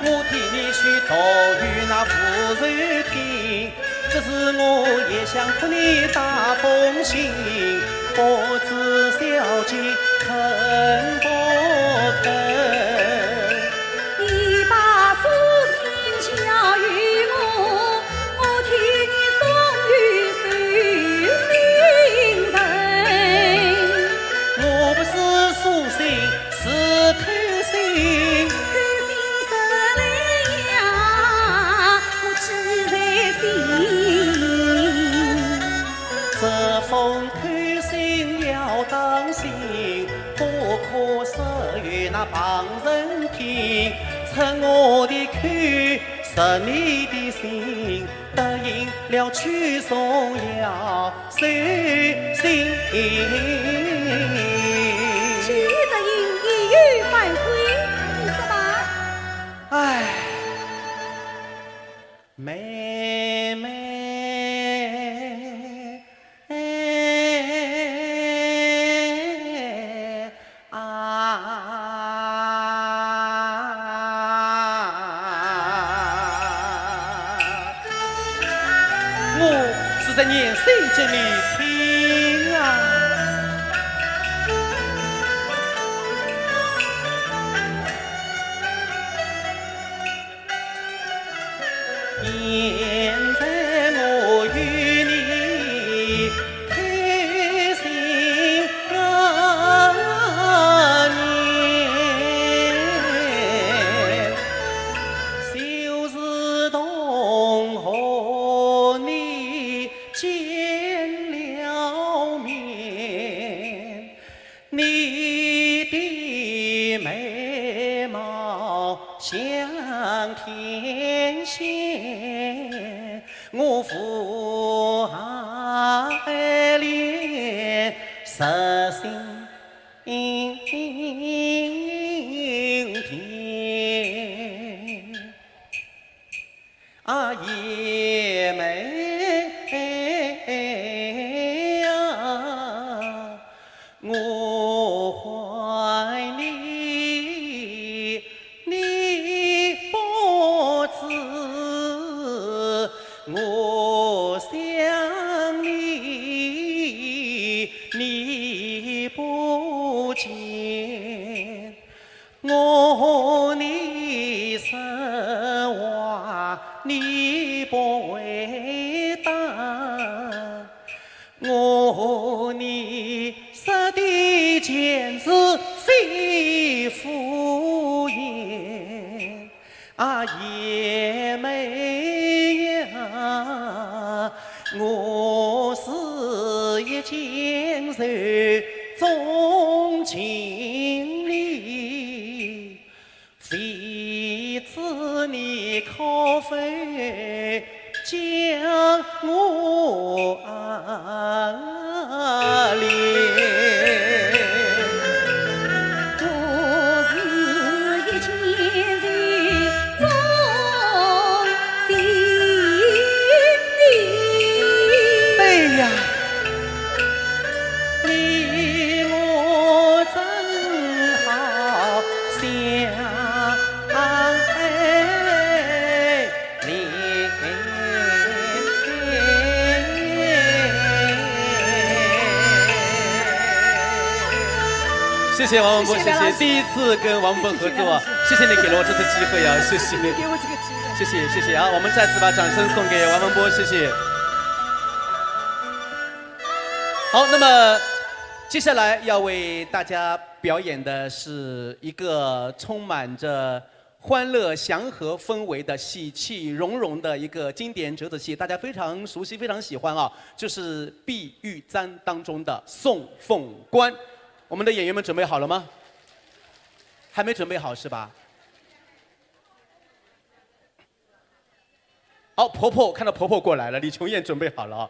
A: 我替你去读与那夫人听。只是我也想给你打封信，不知小姐肯不肯？那旁人听，趁我的口，是你的心，答应了去送要收信。
C: 只答应一语反悔，你说吧。
A: 唉，妹妹。在念信这里听啊，现在我与你开心年，就是同和你见了面，你的眉毛像天线，我父爱恋实心甜。啊，爷妹呀，我怀你，你不知我想你，你不见我和你实话。你不会答，我和你说的简直非敷衍。牵手总经理，费子你可费将我怜。
C: 我是一千人中心里。
A: 对呀，你我正好相爱谢谢王文博，谢谢，第一次跟王文博合作，谢谢你给了我这次机会啊，谢谢，
D: 给我这个机会，
A: 谢谢，谢谢啊，我们再次把掌声送给王文博，谢谢。好，那么接下来要为大家表演的是一个充满着欢乐祥和氛围的喜气融融的一个经典折子戏，大家非常熟悉，非常喜欢啊，就是《碧玉簪》当中的送凤冠。我们的演员们准备好了吗？还没准备好是吧？好，婆婆看到婆婆过来了，李琼燕准备好了啊。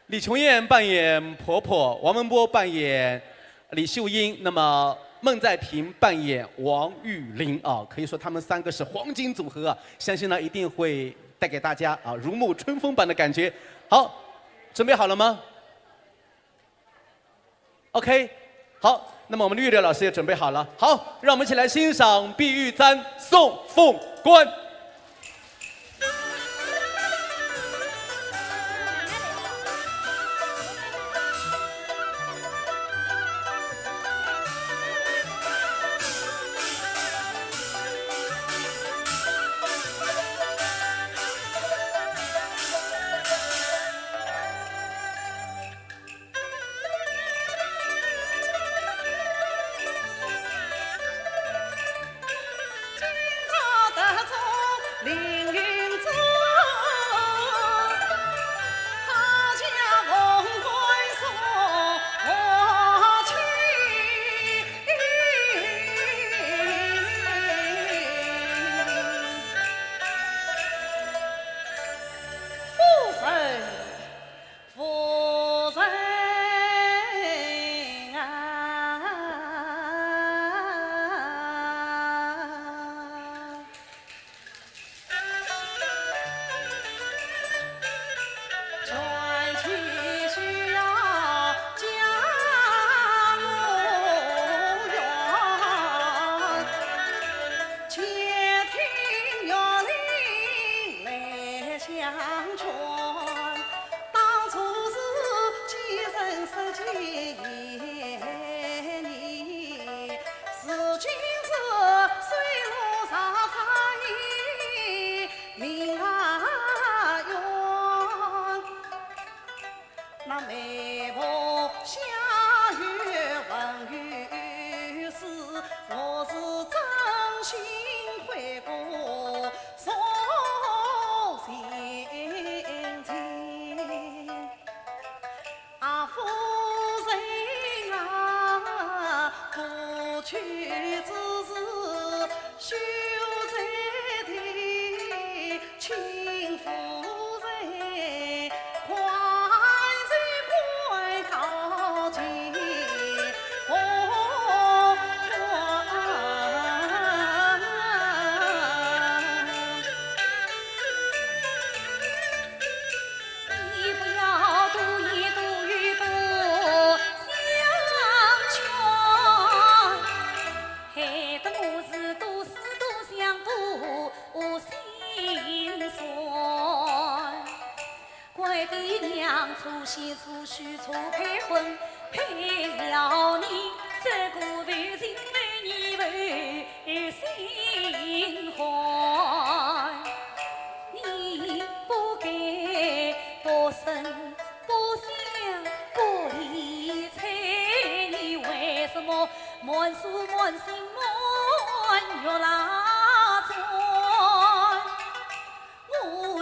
A: 李琼燕扮演婆婆，王文波扮演李秀英，那么孟在平扮演王玉玲啊，可以说他们三个是黄金组合啊，相信呢一定会带给大家啊如沐春风般的感觉。好，准备好了吗 ？OK， 好，那么我们的乐队老师也准备好了，好，让我们一起来欣赏《碧玉簪送凤冠》。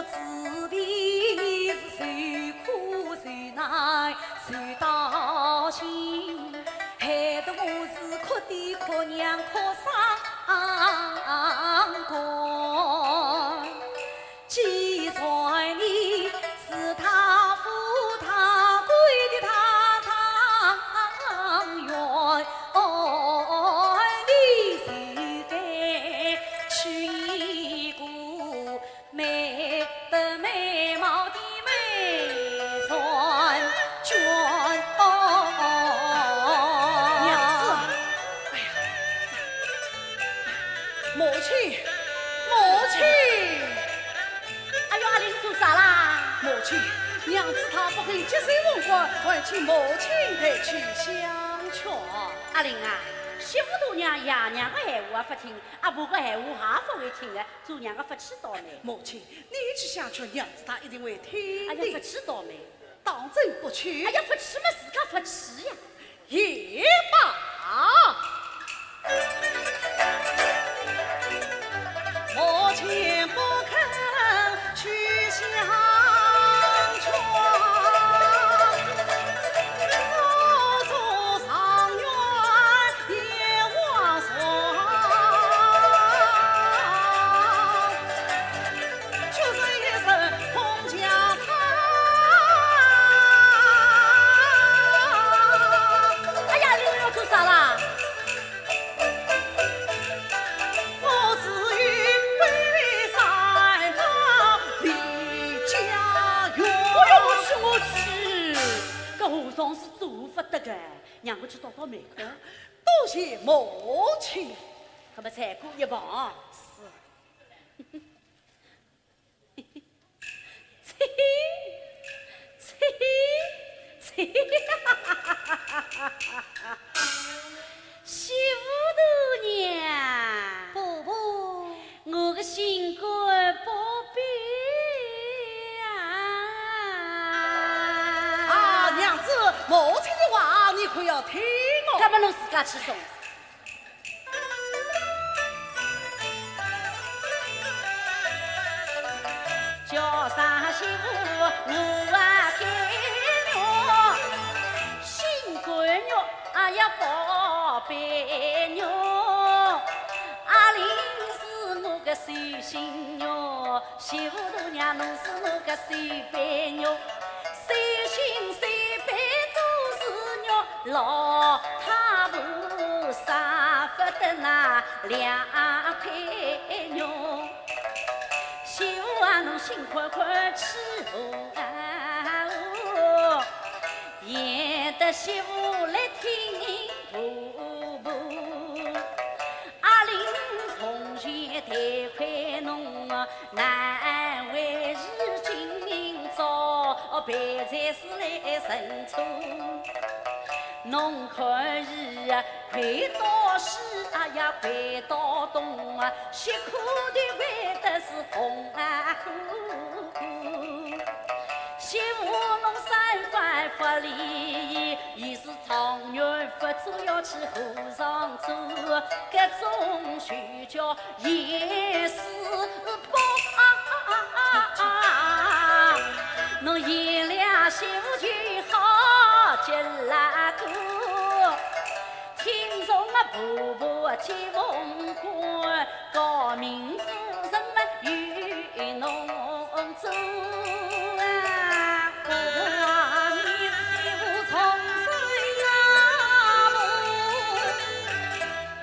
C: 自比是谁苦谁难谁当。心，害得我是哭爹哭娘哭伤光。既然你是他负他归的他长远，你就该娶一个美得美貌的美人娟。娘子，哎呀，母亲，母亲。哎呦，阿玲做啥啦？母亲，娘子她不肯接受文官，还请母亲陪去相劝。阿玲啊，媳妇大娘爷娘的闲话不听，阿婆的闲话也不会听的，做娘的福气倒霉。母亲，你去相劝娘子，她一定会听的。哎呀，福气倒霉，当真不去。哎呀，福气嘛，自家福气呀。也罢。母亲不肯去相劝，我做上元也枉爽，就是一生空家堂。哎呀，你要做啥啦？和尚是做不得的，让我去倒倒霉口。多谢母亲，可么才过一旁。是。媳妇大娘，婆婆，我的心肝宝贝。娘子，母亲的话你可要听哦。干嘛侬自家去送？叫啥媳妇我给我，心肝肉啊呀宝贝肉，阿玲是我个手心肉，媳妇大娘侬是我个手背肉，手心手。老太婆舍不得那两块肉，媳妇啊侬心快快伺候啊，也得媳妇来听婆婆。阿玲从前太快侬难为是今朝办差事来认错。侬看是回到西啊呀，回到东啊，辛苦的为的是红啊火。媳妇侬三番不离，已是长远不做要去和尚做，搿种学叫也是宝。侬一两媳妇就好结拉个，听从啊婆婆接风官，高明夫人们与侬走啊。婆婆你是媳妇从生啊母，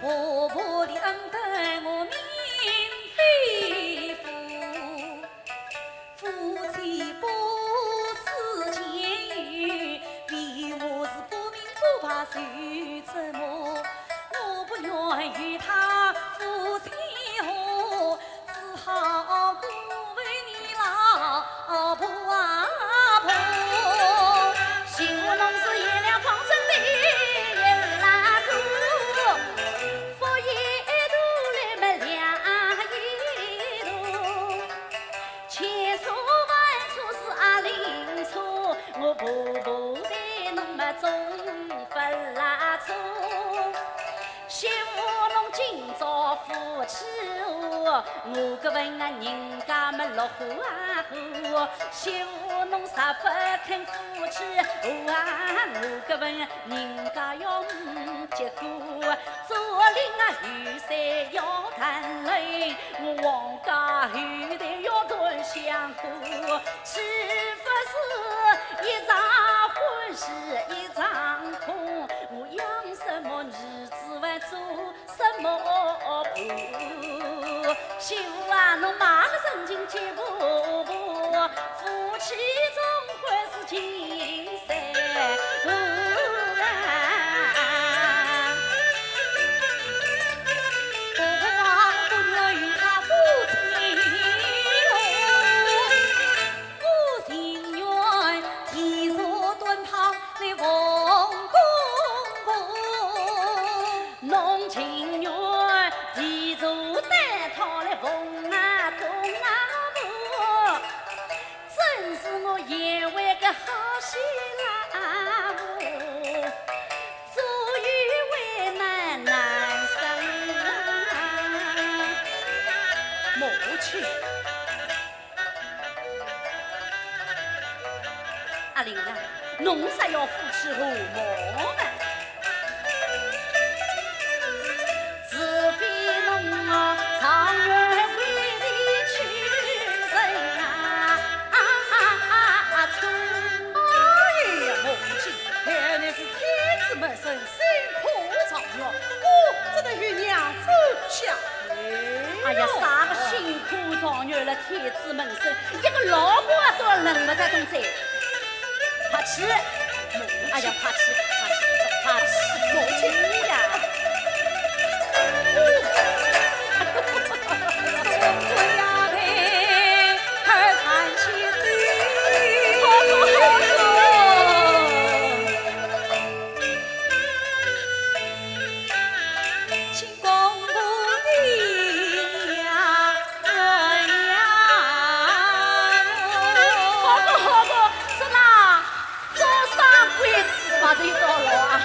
C: 婆婆的恩德我免非负，夫妻不受折磨，我不愿与他夫妻和，只好孤为你老婆啊婆。媳妇侬是月亮方针的人拉哥，佛爷都来么两一路，千错万错是阿玲错，我婆婆对侬么总。媳妇侬今朝扶持我个问啊，人家么落花后，媳妇侬啥不肯扶持我啊？我个问人家要结果，左邻啊有山要看雷，我王家后代要断香火，是不是一场婚事一场空？我养什么儿子还做什么婆？媳妇啊，侬马个神经结不婆？夫妻总会是情深。阿玲啊，侬啥要扶持我妈呢？自非侬啊，常愿为你去人啊！出
D: 哎呀，母亲，看来是天子门生，辛苦长了，我只得与娘子相陪。
C: 哎呀，啥个辛苦状元了，天子门生，一个老婆都要认不着东西。怕吃，哎呀，怕吃，怕吃，母亲呀！我呀陪儿参七岁，好请公公的呀，把这一道了啊！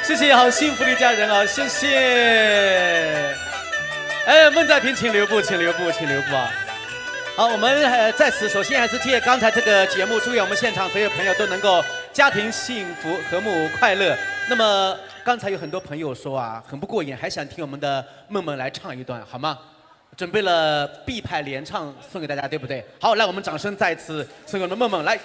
A: 谢谢，好幸福的一家人啊！谢谢。哎，孟在平，请留步，请留步，请留步啊！好，我们在此首先还是借刚才这个节目，祝愿我们现场所有朋友都能够家庭幸福、和睦、快乐。那么刚才有很多朋友说啊，很不过瘾，还想听我们的梦梦来唱一段，好吗？准备了 B 派联唱送给大家，对不对？好，来，我们掌声再次送给我们梦梦来。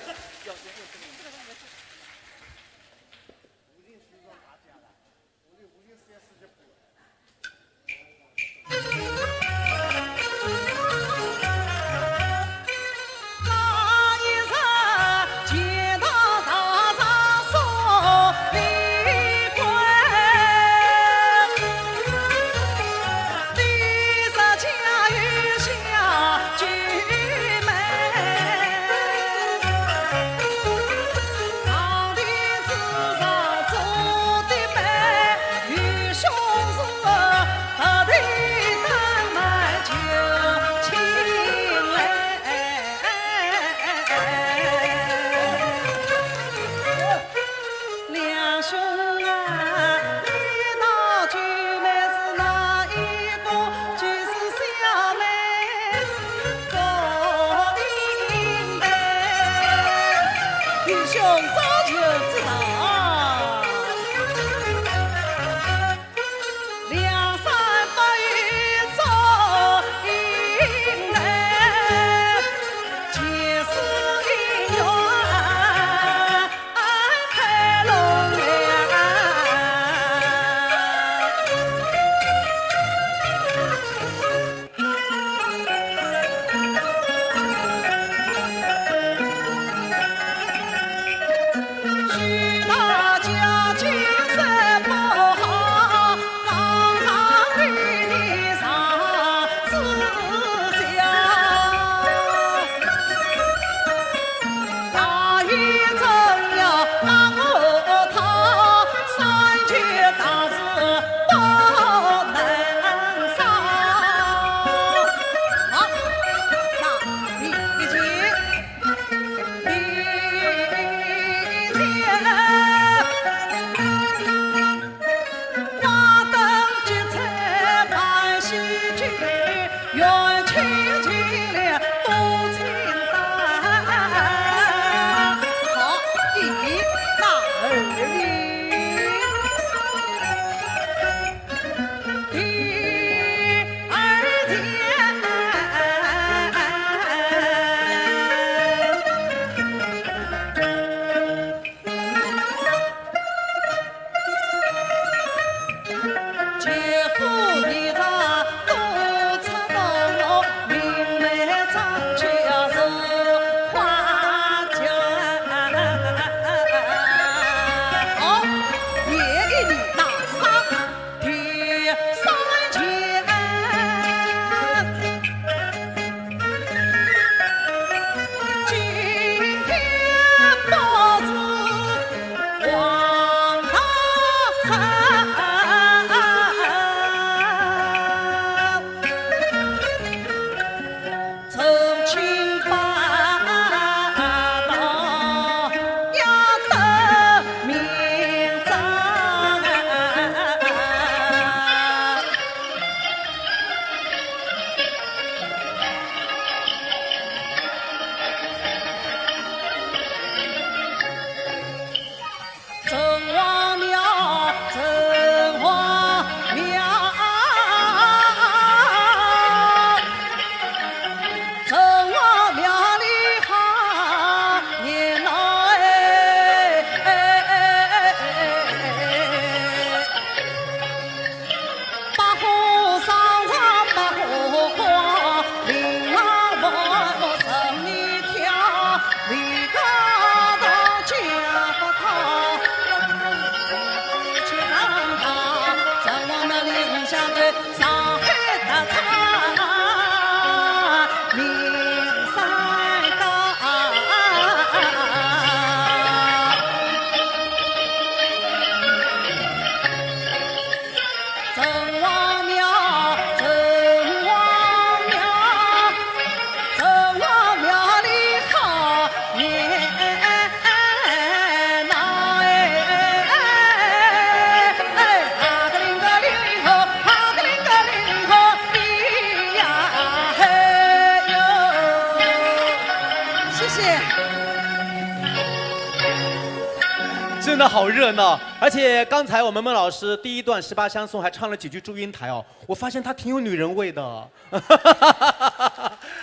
A: 真的好热闹，而且刚才我们孟老师第一段18相送还唱了几句祝英台哦，我发现他挺有女人味的。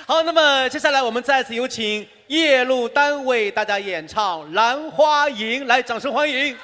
A: 好，那么接下来我们再次有请叶璐丹为大家演唱《兰花吟》，来，掌声欢迎。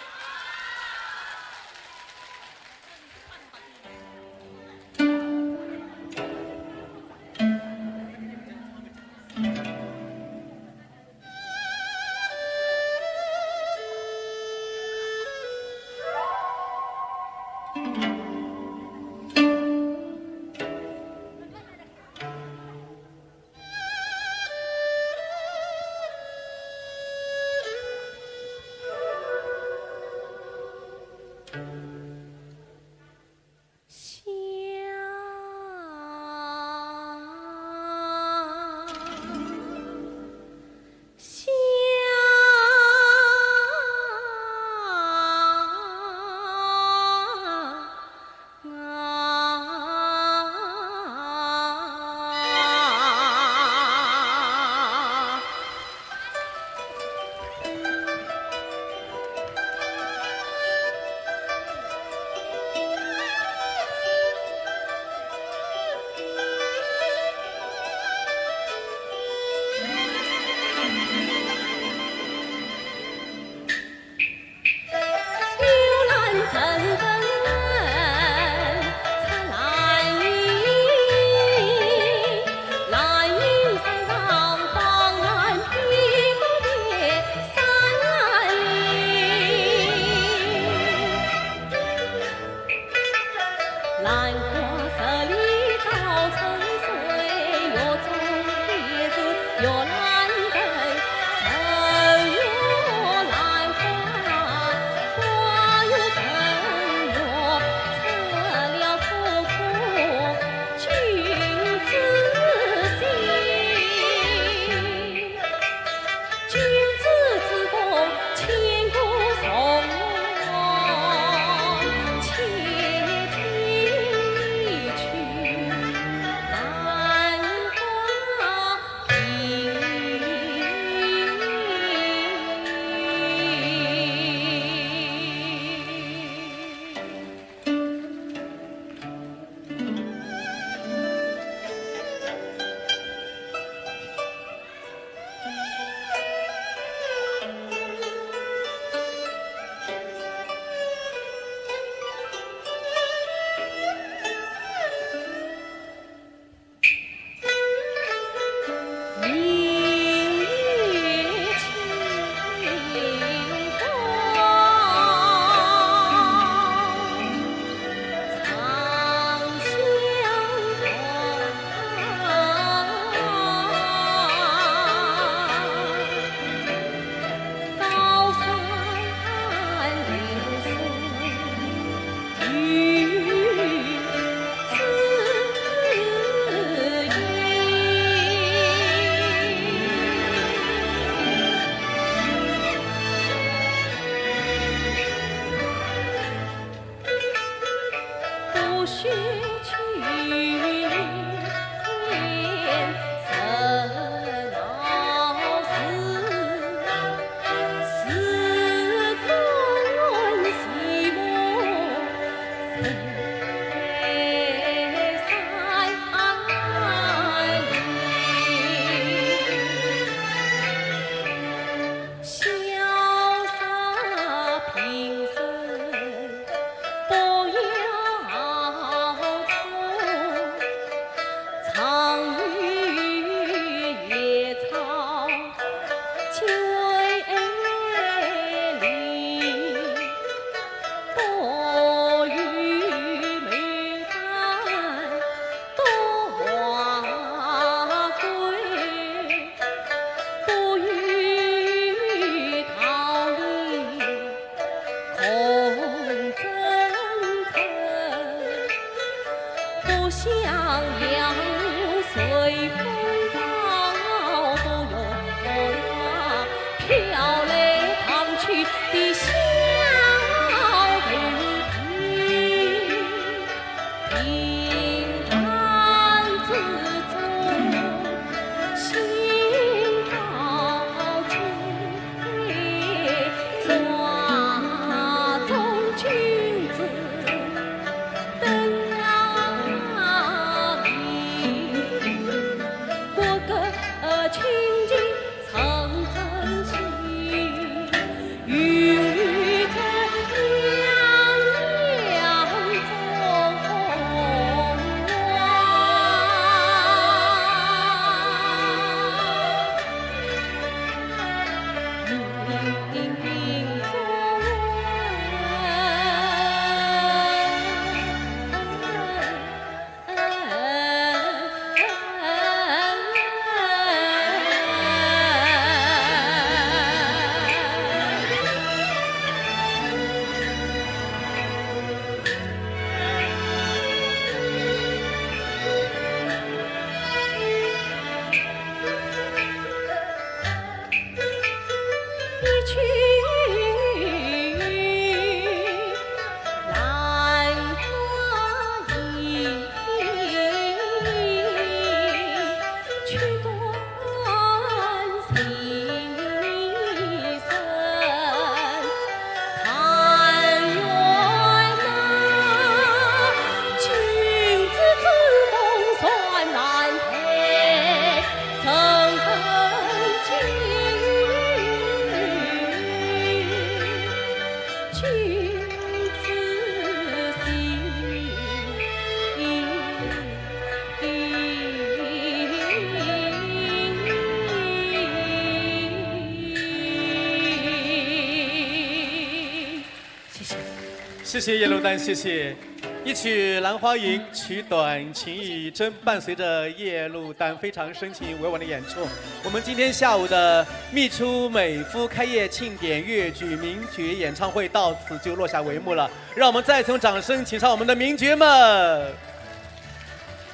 A: 谢谢叶龙丹，谢谢。一曲《兰花吟》，曲短情意真，伴随着叶璐丹非常深情委婉的演出，我们今天下午的密初美孚开业庆典粤剧名角演唱会到此就落下帷幕了。让我们再次用掌声请上我们的名角们，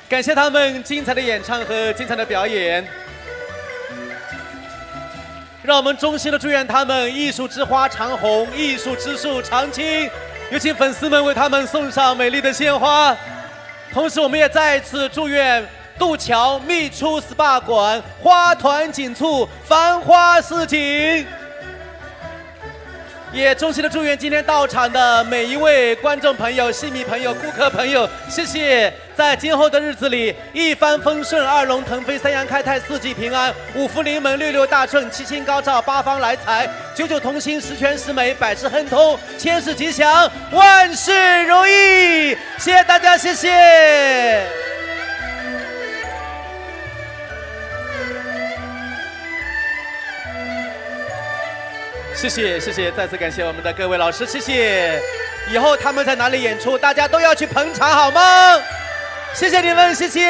A: 感谢他们精彩的演唱和精彩的表演。让我们衷心的祝愿他们艺术之花长红，艺术之树长青。有请粉丝们为他们送上美丽的鲜花。同时，我们也再次祝愿渡桥密初 SPA 馆花团锦簇，繁花似锦。也衷心的祝愿今天到场的每一位观众朋友、戏迷朋友、顾客朋友，谢谢！在今后的日子里，一帆风顺，二龙腾飞，三阳开泰，四季平安，五福临门，六六大顺，七星高照，八方来财，九九同心，十全十美，百事亨通，千事吉祥，万事如意！谢谢大家，谢谢。谢谢谢谢，再次感谢我们的各位老师，谢谢。以后他们在哪里演出，大家都要去捧场，好吗？谢谢你们，谢谢。